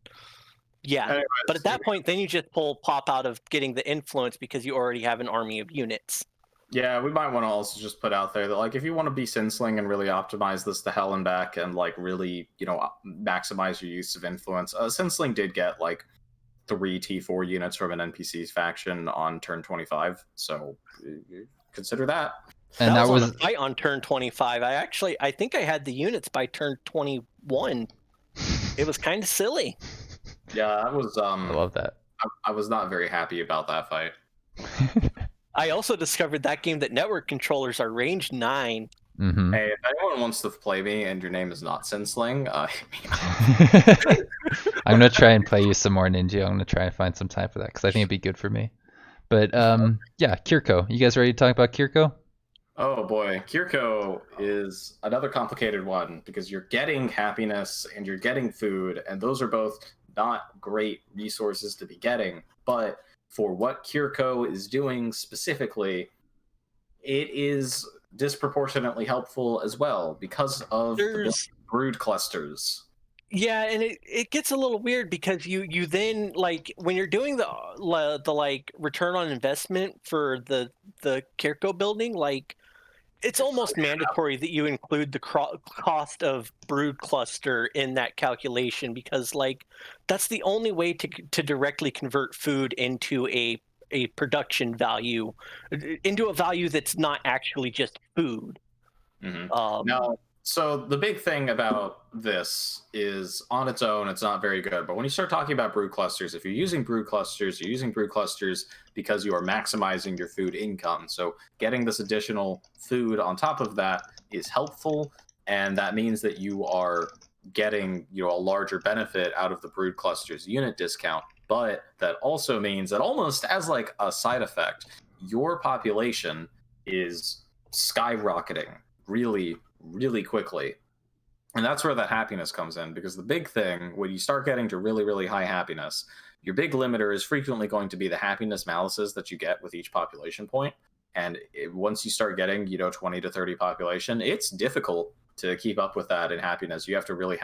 anyways, but at that point, then you just pop out of getting the influence because you already have an army of units. Yeah, we might want to also just put out there that if you want to be Sinsling and really optimize this to hell and back, and really maximize your use of influence, Sinsling did get 3 T4 units from an NPC's faction on turn 25, so consider that. And that was on a fight on turn 25. I think I had the units by turn 21. It was kind of silly. Yeah, that was I love that. I was not very happy about that fight. I also discovered that game that network controllers are range 9. Mm-hmm. Hey, if anyone wants to play me and your name is not Sinsling, I'm gonna try and play you some more Ninjew. I'm gonna try and find some time for that because I think it'd be good for me. But yeah, Kir'ko. You guys ready to talk about Kir'ko? Oh boy, Kir'ko is another complicated one because you're getting happiness and you're getting food, and those are both not great resources to be getting. But for what Kir'ko is doing specifically, it is disproportionately helpful as well because of the brood clusters. Yeah, and it gets a little weird because you then when you're doing the return on investment for the Kir'ko building, it's almost mandatory that you include the cost of brood cluster in that calculation, because that's the only way to directly convert food into a production value, into a value that's not actually just food. Now, so the big thing about this is on its own, it's not very good. But when you start talking about brood clusters, if you're using brood clusters, you're using brood clusters because you are maximizing your food income. So getting this additional food on top of that is helpful. And that means that you are getting a larger benefit out of the brood clusters unit discount. But that also means that almost as a side effect, your population is skyrocketing really, really quickly. And that's where that happiness comes in, because the big thing, when you start getting to really, really high happiness, your big limiter is frequently going to be the happiness malices that you get with each population point. And once you start getting, 20 to 30 population, it's difficult to keep up with that in happiness. You have to really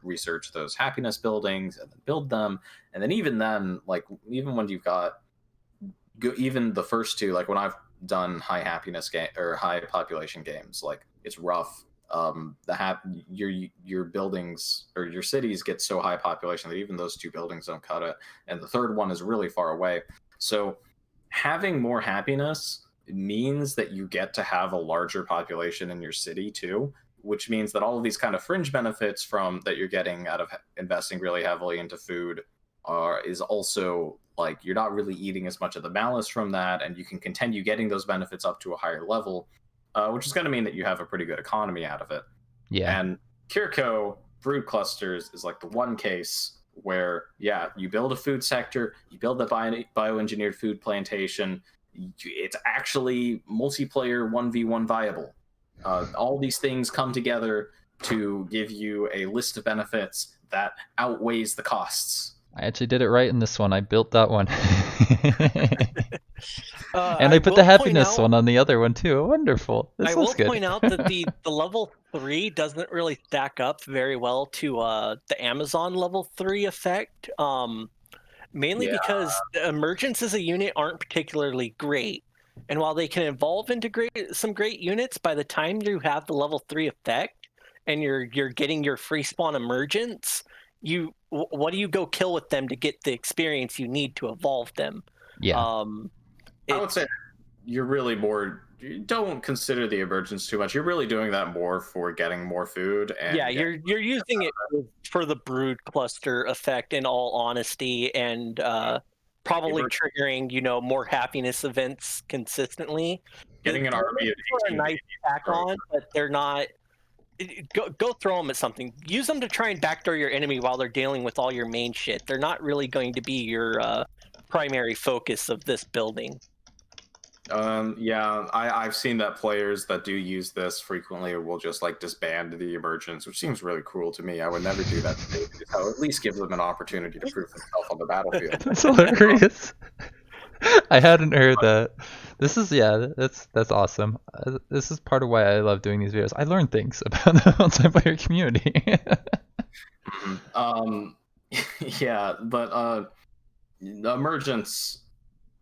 research those happiness buildings and then build them. And then even then, even when you've got even the first two, when I've done high happiness game or high population games, it's rough. Your buildings or your cities get so high population that even those two buildings don't cut it, and the third one is really far away. So having more happiness means that you get to have a larger population in your city too, which means that all of these kind of fringe benefits from that you're getting out of investing really heavily into food is also like you're not really eating as much of the malice from that, and you can continue getting those benefits up to a higher level, which is going to mean that you have a pretty good economy out of it. Yeah. And Kir'ko brood clusters is like the one case where, yeah, you build a food sector, you build the bioengineered food plantation, it's actually multiplayer 1v1 viable. All these things come together to give you a list of benefits that outweighs the costs. I actually did it right in this one. I built that one. And I put the happiness one on the other one too. Wonderful. This was good. I will point out that the level 3 doesn't really stack up very well to the Amazon level 3 effect. Mainly because the emergence as a unit aren't particularly great. And while they can evolve into some great units, by the time you have the level 3 effect and you're getting your free spawn emergence, what do you go kill with them to get the experience you need to evolve them? Yeah. I would say you're really more, don't consider the emergence too much. You're really doing that more for getting more food. And yeah, you're using it for the brood cluster effect, in all honesty, and probably triggering, more happiness events consistently. Getting an army of a nice tack on, but they're not. Go throw them at something. Use them to try and backdoor your enemy while they're dealing with all your main shit. They're not really going to be your primary focus of this building. Yeah, I've seen that players that do use this frequently will just like disband the emergence, which seems really cruel to me. I would never do that to babies. I would at least give them an opportunity to prove themselves on the battlefield. That's hilarious. I hadn't heard that. This is that's awesome. This is part of why I love doing these videos. I learn things about the multiplayer community. Yeah, but the emergence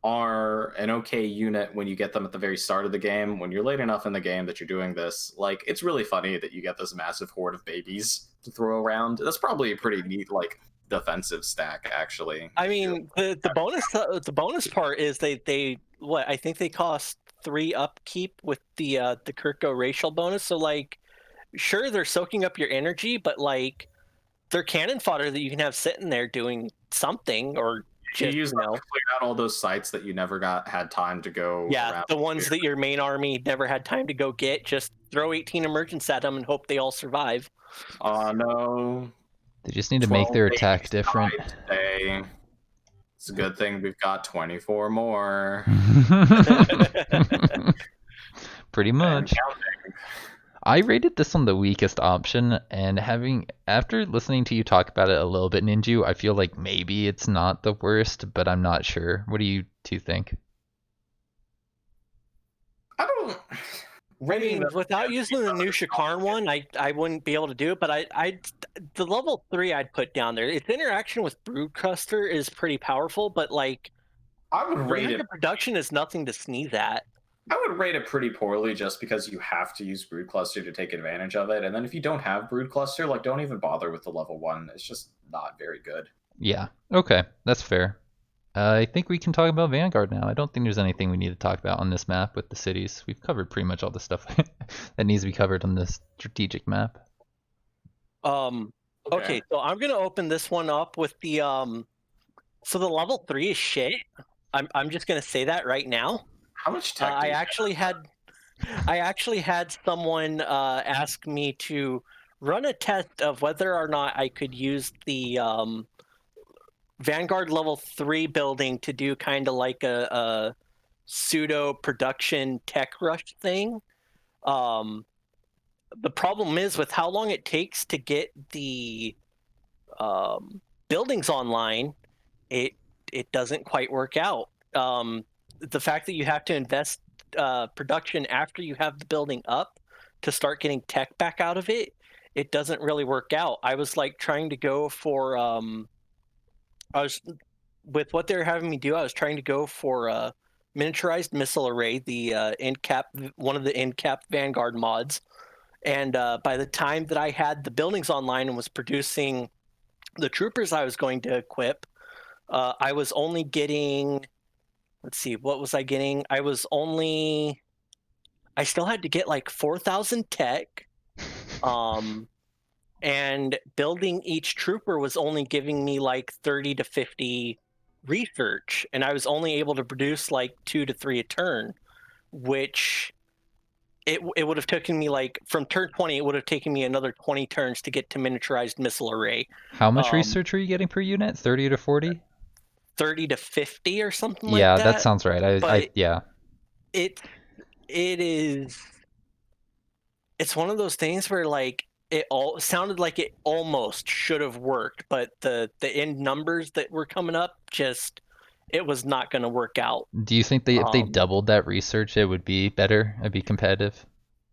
are an okay unit when you get them at the very start of the game. When you're late enough in the game that you're doing this, like, it's really funny that you get this massive horde of babies to throw around. That's probably a pretty neat, like, defensive stack, actually. I mean, the bonus part is they I think they cost 3 upkeep with the Kir'ko racial bonus. So like, sure, they're soaking up your energy, but like, they're cannon fodder that you can have sitting there doing something, or you use them to clear out all those sites that you never had time to go. Yeah, the ones that your main army never had time to go get. Just throw 18 emergence at them and hope they all survive. No. They just need to make their attack different. It's a good thing we've got 24 more. Pretty much. I rated this one the weakest option, and after listening to you talk about it a little bit, Ninjew, I feel like maybe it's not the worst, but I'm not sure. What do you two think? I mean, without using the new Shakarn one, I wouldn't be able to do it, but the level 3 I'd put down there. Its interaction with Broodcluster is pretty powerful, but like, I would rate it. Production is nothing to sneeze at. I would rate it pretty poorly just because you have to use Brood Cluster to take advantage of it. And then if you don't have Brood Cluster, like, don't even bother with the level 1. It's just not very good. Yeah. Okay. That's fair. I think we can talk about Vanguard now. I don't think there's anything we need to talk about on this map with the cities. We've covered pretty much all the stuff that needs to be covered on this strategic map. Okay, so I'm going to open this one up with the so the level 3 is shit. I'm just going to say that right now. How much tech? I actually had someone ask me to run a test of whether or not I could use the Vanguard level 3 building to do kind of like a pseudo production tech rush thing. The problem is with how long it takes to get the buildings online, it doesn't quite work out. The fact that you have to invest production after you have the building up to start getting tech back out of it, it doesn't really work out. I was like trying to go for with what they're having me do, I was trying to go for miniaturized missile array, the one of the end-cap Vanguard mods. And by the time that I had the buildings online and was producing the troopers I was going to equip, I was only getting, let's see, what was I getting? I still had to get like 4,000 tech. And building each trooper was only giving me like 30 to 50 research, and I was only able to produce like 2 to 3 a turn, which it would have taken me like from turn 20, it would have taken me another 20 turns to get to miniaturized missile array. How much research are you getting per unit? 30 to 40? 30 to 50 or something Yeah, like that. that sounds right. Yeah. It is, it's one of those things where like it all sounded like it almost should have worked, but the end numbers that were coming up, just it was not going to work out. Do you think if they doubled that research, it would be better? It'd be competitive?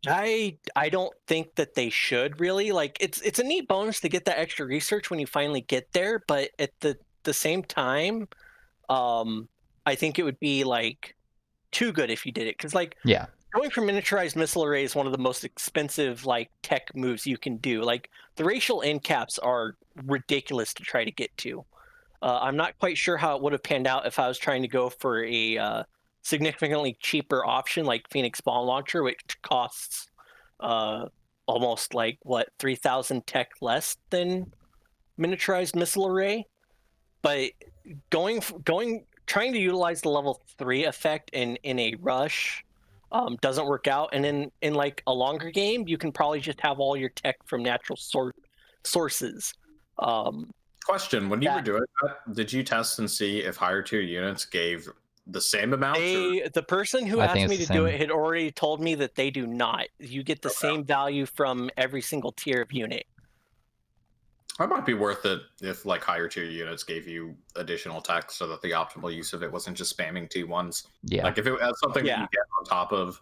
I don't think that they should really. Like it's a neat bonus to get that extra research when you finally get there, but at the same time, I think it would be like too good if you did it, because like yeah, going for miniaturized missile array is one of the most expensive like tech moves you can do. Like the racial end caps are ridiculous to try to get to. I'm not quite sure how it would have panned out if I was trying to go for a significantly cheaper option like Phoenix Bomb Launcher, which costs almost like what 3,000 tech less than miniaturized missile array. But trying to utilize the level 3 effect in a rush doesn't work out, and in like a longer game, you can probably just have all your tech from natural sources. Question: when you were doing that, did you test and see if higher tier units gave the same amount? The person who asked me to do it had already told me that they do not. You get the same value from every single tier of unit. That might be worth it if like higher tier units gave you additional tech, so that the optimal use of it wasn't just spamming T1s. Yeah. Like if it was something that you get on top of,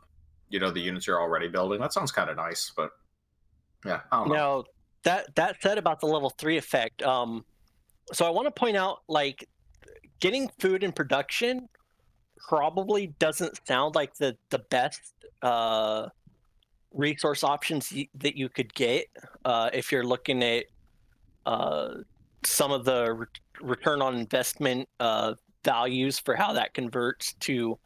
the units you're already building, that sounds kind of nice. But yeah, I don't know. Now that said about the level 3 effect, so I want to point out, like, getting food in production probably doesn't sound like the best resource options that you could get if you're looking at some of the return on investment values for how that converts to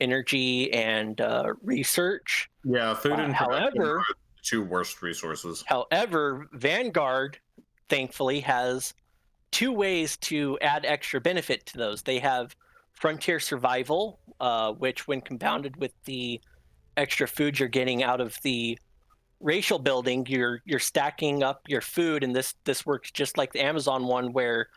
energy and research. Yeah, food and however, are the 2 worst resources. However, Vanguard thankfully has 2 ways to add extra benefit to those. They have Frontier Survival, which when compounded with the extra food you're getting out of the racial building, you're stacking up your food, and this works just like the Amazon one, where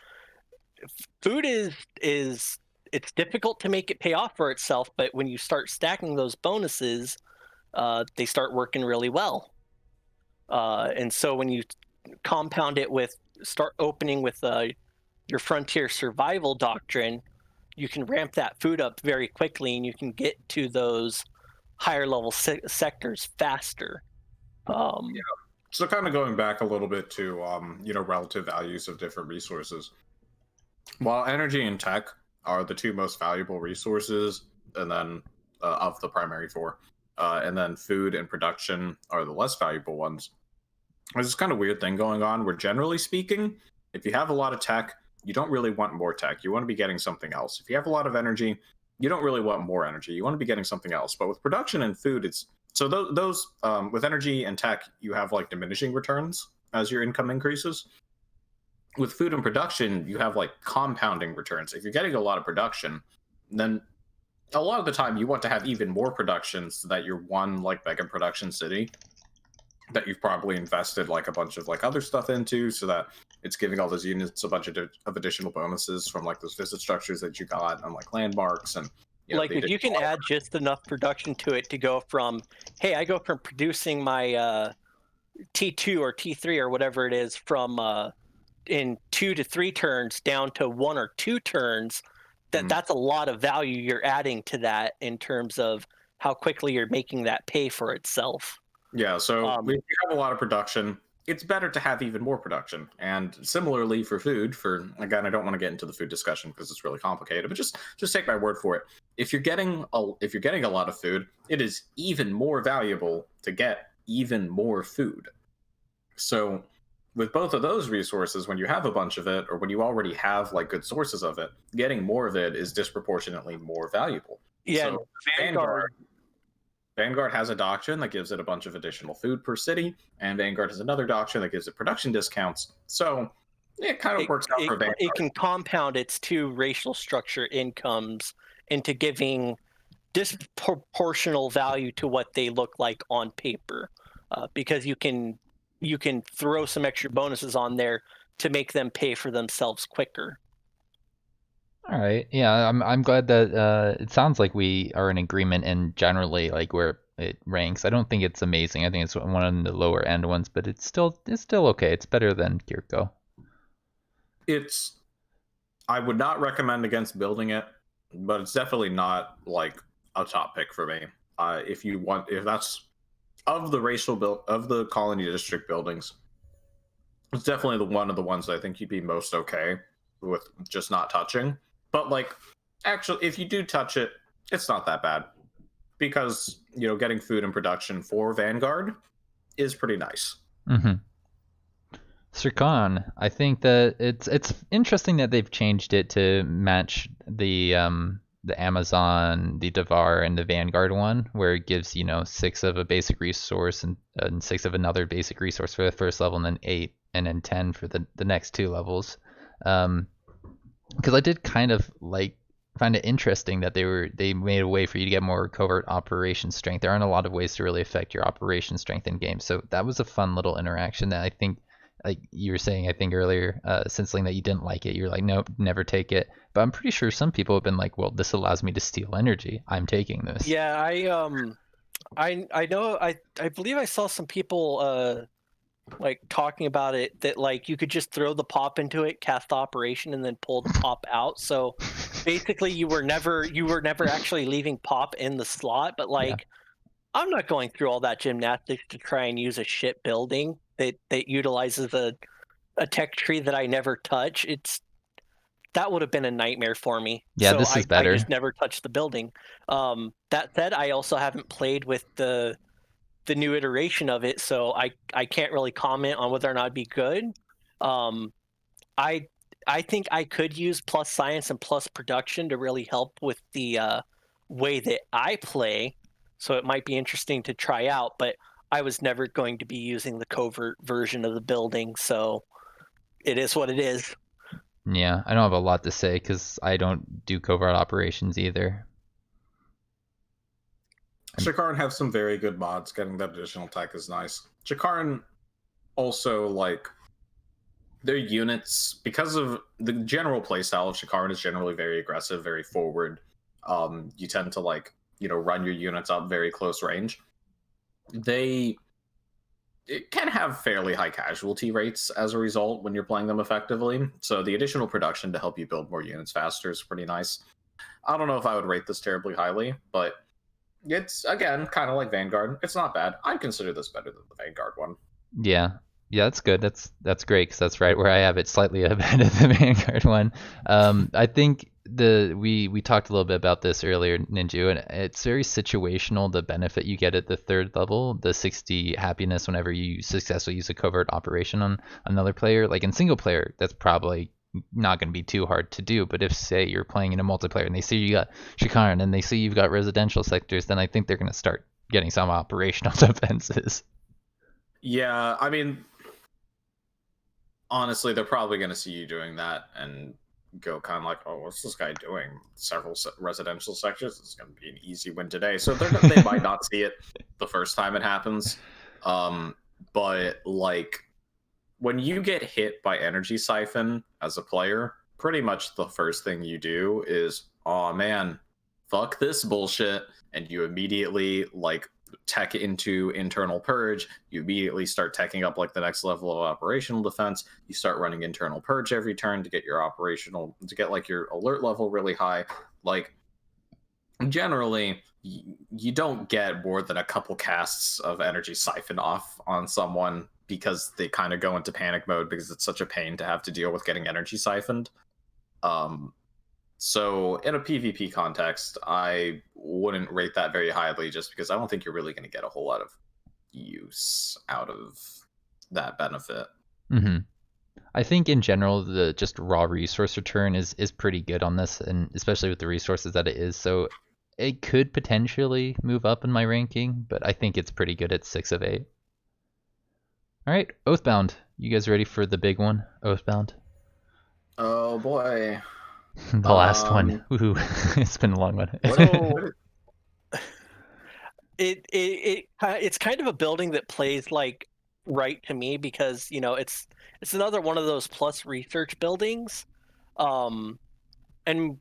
food is it's difficult to make it pay off for itself, but when you start stacking those bonuses, they start working really well. And so when you compound it with start opening with your Frontier Survival doctrine, you can ramp that food up very quickly, and you can get to those higher level sectors faster. So kind of going back a little bit to relative values of different resources. While energy and tech are the 2 most valuable resources, and then of the primary 4, and then food and production are the less valuable ones. There's this kind of weird thing going on where, generally speaking, if you have a lot of tech, you don't really want more tech. You want to be getting something else. If you have a lot of energy, you don't really want more energy. You want to be getting something else. But with production and food, it's so those with energy and tech, you have like diminishing returns as your income increases. With food and production, you have like compounding returns. If you're getting a lot of production, then a lot of the time you want to have even more production, so that you're one like mega production city that you've probably invested like a bunch of like other stuff into, so that it's giving all those units a bunch of additional bonuses from like those visit structures that you got on like landmarks. And like if you can add just enough production to it to go from, hey, I go from producing my T2 or T3 or whatever it is from in 2 to 3 turns down to 1 or 2 turns, that's a lot of value you're adding to that in terms of how quickly you're making that pay for itself. Yeah, so if you have a lot of production, it's better to have even more production. And similarly for food, again, I don't want to get into the food discussion because it's really complicated, but just take my word for it. If you're getting a lot of food, it is even more valuable to get even more food. So with both of those resources, when you have a bunch of it, or when you already have like good sources of it, getting more of it is disproportionately more valuable. Yeah, so Vanguard has a doctrine that gives it a bunch of additional food per city, and Vanguard has another doctrine that gives it production discounts. So it kind of works out for Vanguard. It can compound its two racial structure incomes into giving disproportional value to what they look like on paper, because you can throw some extra bonuses on there to make them pay for themselves quicker. All right, yeah, I'm glad that it sounds like we are in agreement and generally like where it ranks. I don't think it's amazing. I think it's one of the lower end ones, but it's still okay. It's better than Kir'ko. I would not recommend against building it, but it's definitely not like a top pick for me. If that's of the colony district buildings, it's definitely one of the ones I think you'd be most okay with just not touching. But like, actually, if you do touch it, it's not that bad because getting food and production for Vanguard is pretty nice. Mm-hmm. Shakarn, I think that it's interesting that they've changed it to match the Amazon, the Dvar, and the Vanguard one, where it gives 6 of a basic resource and 6 of another basic resource for the first level, and then 8 and then 10 for the next 2 levels. Because I did kind of find it interesting that they made a way for you to get more covert operation strength. There aren't a lot of ways to really affect your operation strength in game, so that was a fun little interaction that I think, like you were saying, I think earlier, Sinsling, that you didn't like it. You're like, nope, never take it. But I'm pretty sure some people have been like, well, this allows me to steal energy. I'm taking this. Yeah, I know. I believe I saw some people like talking about it, that like you could just throw the pop into it, cast the operation, and then pull the pop out. So basically, you were never actually leaving pop in the slot. But like, yeah. I'm not going through all that gymnastics to try and use a shit building that utilizes a tech tree that I never touch. That would have been a nightmare for me. Yeah, so this is better. I just never touched the building. That said, I also haven't played with the new iteration of it, so I can't really comment on whether or not it'd be good. I think I could use plus science and plus production to really help with the way that I play. So it might be interesting to try out, but I was never going to be using the covert version of the building, so it is what it is. Yeah, I don't have a lot to say because I don't do covert operations either. Shakarn have some very good mods. Getting that additional tech is nice. Shakarn also, like, their units, because of the general playstyle of Shakarn is generally very aggressive, very forward. You tend to run your units up very close range. It can have fairly high casualty rates as a result when you're playing them effectively. So the additional production to help you build more units faster is pretty nice. I don't know if I would rate this terribly highly, but it's, again, kind of like Vanguard. It's not bad. I consider this better than the Vanguard one. Yeah, that's good. That's great, because that's right where I have it, slightly ahead of the Vanguard one. I think we talked a little bit about this earlier, Ninjew, and it's very situational, the benefit you get at the 3rd level, the 60 happiness whenever you successfully use a covert operation on another player. Like in single player, that's probably not going to be too hard to do, but if, say, you're playing in a multiplayer and they see you got Shakarn and they see you've got residential sectors, then I think they're going to start getting some operational defenses. Yeah, I mean, honestly, they're probably going to see you doing that and go kind of like, oh, what's this guy doing? Several residential sectors? It's going to be an easy win today. So they might not see it the first time it happens. But, like, when you get hit by Energy Siphon as a player, pretty much the first thing you do is, oh man, fuck this bullshit. And you immediately, like, tech into internal purge. You immediately start teching up like the next level of operational defense. You start running internal purge every turn to get your your alert level really high. Like, generally, you don't get more than a couple casts of Energy Siphon off on someone because they kind of go into panic mode because it's such a pain to have to deal with getting energy siphoned. So in a PvP context, I wouldn't rate that very highly just because I don't think you're really going to get a whole lot of use out of that benefit. Mm-hmm. I think in general, the just raw resource return is pretty good on this, and especially with the resources that it is. So it could potentially move up in my ranking, but I think it's pretty good at 6 of 8. All right, Oathbound. You guys ready for the big one, Oathbound? Oh boy. The last one. Ooh, it's been a long one. It's kind of a building that plays like right to me because it's another one of those plus research buildings, and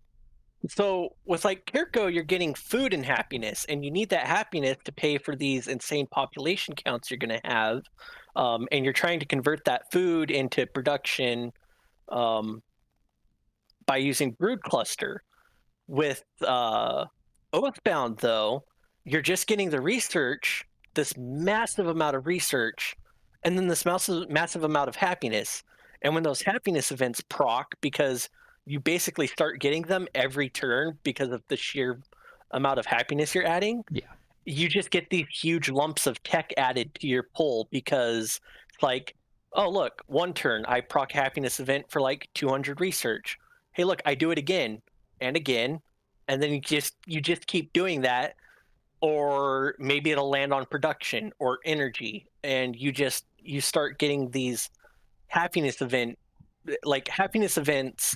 so with like Kir'ko, you're getting food and happiness, and you need that happiness to pay for these insane population counts you're going to have, and you're trying to convert that food into production um, by using brood cluster. With Oathbound, though, you're just getting the research, this massive amount of research, and then this massive amount of happiness. And when those happiness events proc, because you basically start getting them every turn because of the sheer amount of happiness you're adding, Yeah. you just get these huge lumps of tech added to your pull because it's like, oh, look, one turn, I proc happiness event for like 200 research. Hey, look, I do it again and again, and then you just keep doing that, or maybe it'll land on production or energy, and you start getting these happiness events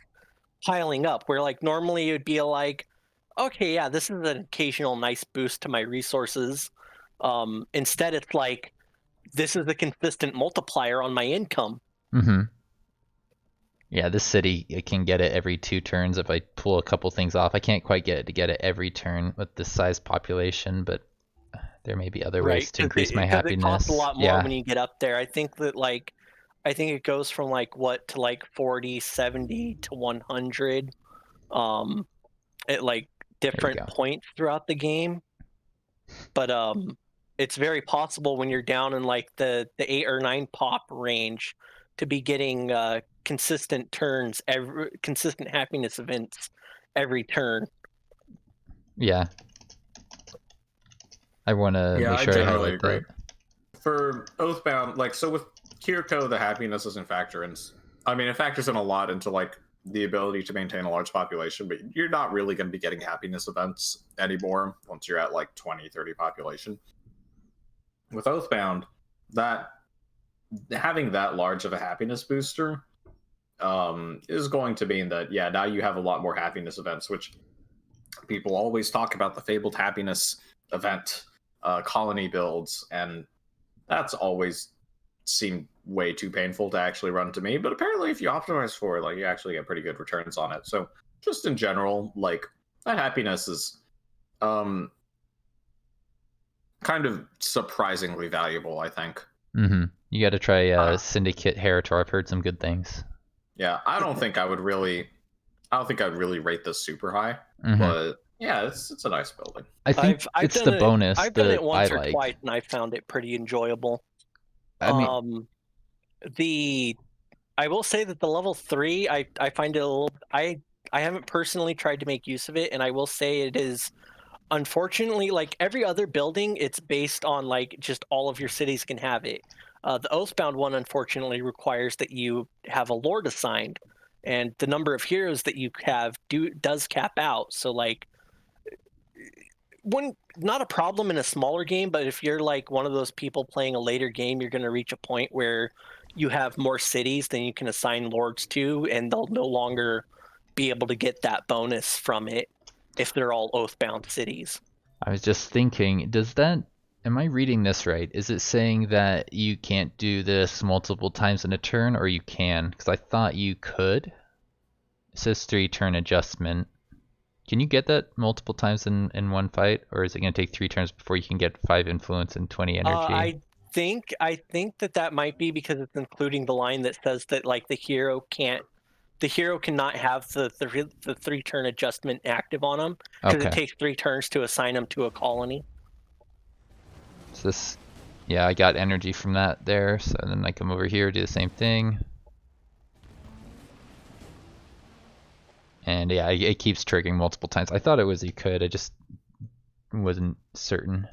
piling up, where like normally it would be like, okay, yeah, this is an occasional nice boost to my resources. Instead, it's like, this is a consistent multiplier on my income. Mm-hmm. Yeah, this city, it can get it every 2 turns if I pull a couple things off. I can't quite get it to get it every turn with this size population, but there may be other ways to increase my Because it costs a happiness. lot more when you get up there. I think it goes from like what to like 40, 70 to 100 at like different points throughout the game. But it's very possible when you're down in like the 8 or 9 pop range to be getting consistent turns, consistent happiness events every turn. Yeah. I want to make sure I highlight agree. that. For Oathbound, like, so with Kir'ko, the happiness doesn't factor in. I mean, it factors in a lot into like the ability to maintain a large population, but you're not really going to be getting happiness events anymore once you're at like 20, 30 population. With Oathbound, that having that large of a happiness booster is going to mean that, yeah, now you have a lot more happiness events, which people always talk about the fabled happiness event colony builds, and that's always seemed way too painful to actually run to me. But apparently, if you optimize for it, like, you actually get pretty good returns on it. So just in general, like, that happiness is kind of surprisingly valuable, I think. Mm-hmm. You got to try Syndicate Heritor. I've heard some good things. Yeah, I don't think I'd really rate this super high, but yeah, it's a nice building. I think it's the bonus. I've done it once or twice, and I found it pretty enjoyable. I mean, I will say that the level 3, I find it a little. I haven't personally tried to make use of it, and I will say it is, unfortunately, like every other building, it's based on like just all of your cities can have it. The Oathbound one, unfortunately, requires that you have a lord assigned, and the number of heroes that you have does cap out. So like, not a problem in a smaller game, but if you're like one of those people playing a later game, you're going to reach a point where you have more cities than you can assign lords to, and they'll no longer be able to get that bonus from it if they're all Oathbound cities. I was just thinking, am I reading this right? Is it saying that you can't do this multiple times in a turn, or you can? Because I thought you could. It says 3 turn adjustment. Can you get that multiple times in one fight, or is it going to take 3 turns before you can get 5 influence and 20 energy? I think that might be because it's including the line that says that like the hero cannot have the 3 turn adjustment active on them, because it takes 3 turns to assign them to a colony. So this, yeah, I got energy from that there, so then I come over here, do the same thing. And yeah, it keeps triggering multiple times. I thought it was you could, I just wasn't certain.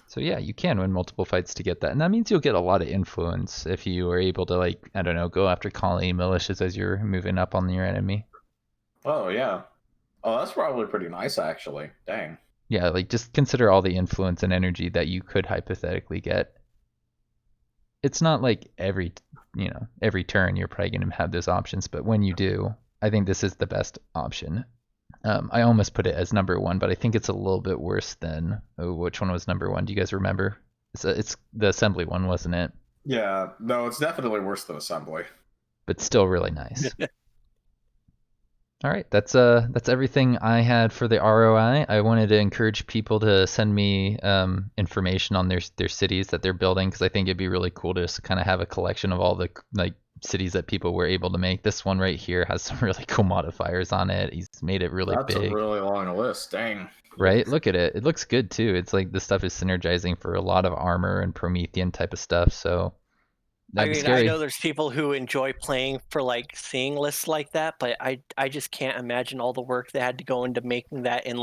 So yeah, you can win multiple fights to get that. And that means you'll get a lot of influence if you are able to, like, I don't know, go after colony militias as you're moving up on your enemy. Oh yeah. Oh, that's probably pretty nice, actually. Dang. Yeah, like, just consider all the influence and energy that you could hypothetically get it's not like every turn you're probably going to have those options, but when you do, I think this is the best option. I almost put it as number 1, but I think it's a little bit worse than, which one was number 1? Do you guys remember? It's the assembly one, wasn't it? Yeah, no, it's definitely worse than assembly. But still really nice. All right, that's everything I had for the ROI. I wanted to encourage people to send me information on their cities that they're building, because I think it'd be really cool to just kind of have a collection of all the cities that people were able to make. This one right here has some really cool modifiers on it. He's made it really big. That's a really long list. Dang. Right? Look at it. It looks good too. It's like this stuff is synergizing for a lot of armor and Promethean type of stuff. So I mean, I know there's people who enjoy playing for seeing lists like that, but I just can't imagine all the work they had to go into making that in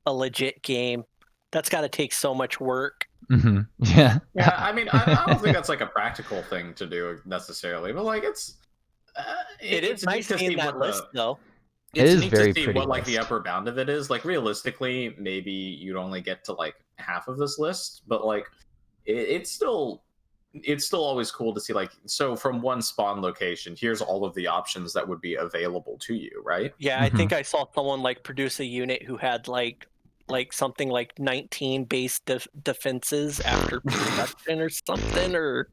a legit game. That's got to take so much work. Mm-hmm. Yeah. Yeah, I mean, I don't think that's a practical thing to do necessarily, but it's nice seeing that list though. It is very pretty. What the upper bound of it is. Realistically, maybe you'd only get to half of this list, but it's still always cool to see so from one spawn location, here's all of the options that would be available to you, right? Yeah, I think I saw someone produce a unit who had something 19 base defenses after production or something, or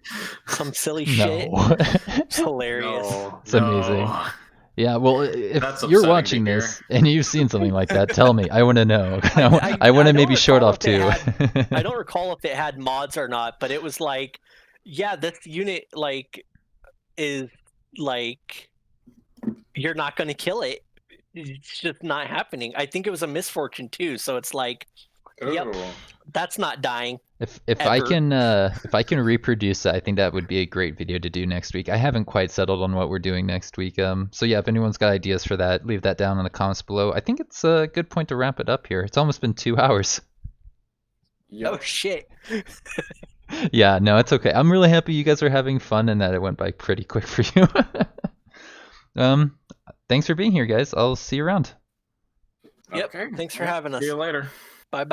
some silly shit. It's hilarious. It's amazing. Yeah, well, if you're watching this and you've seen something like that, tell me. I want to know. I want to maybe show it off too. I don't recall if it had mods or not, but it was yeah, this unit is you're not going to kill it. It's just not happening. I think it was a misfortune too, so it's yep, that's not dying. If I can reproduce it, I think that would be a great video to do next week. I haven't quite settled on what we're doing next week. So yeah, if anyone's got ideas for that, leave that down in the comments below. I think it's a good point to wrap it up here. It's almost been 2 hours. Yep. Oh shit. Yeah, no, it's okay. I'm really happy you guys are having fun and that it went by pretty quick for you. Thanks for being here, guys. I'll see you around. Yep. Okay. Thanks for having us. See you later.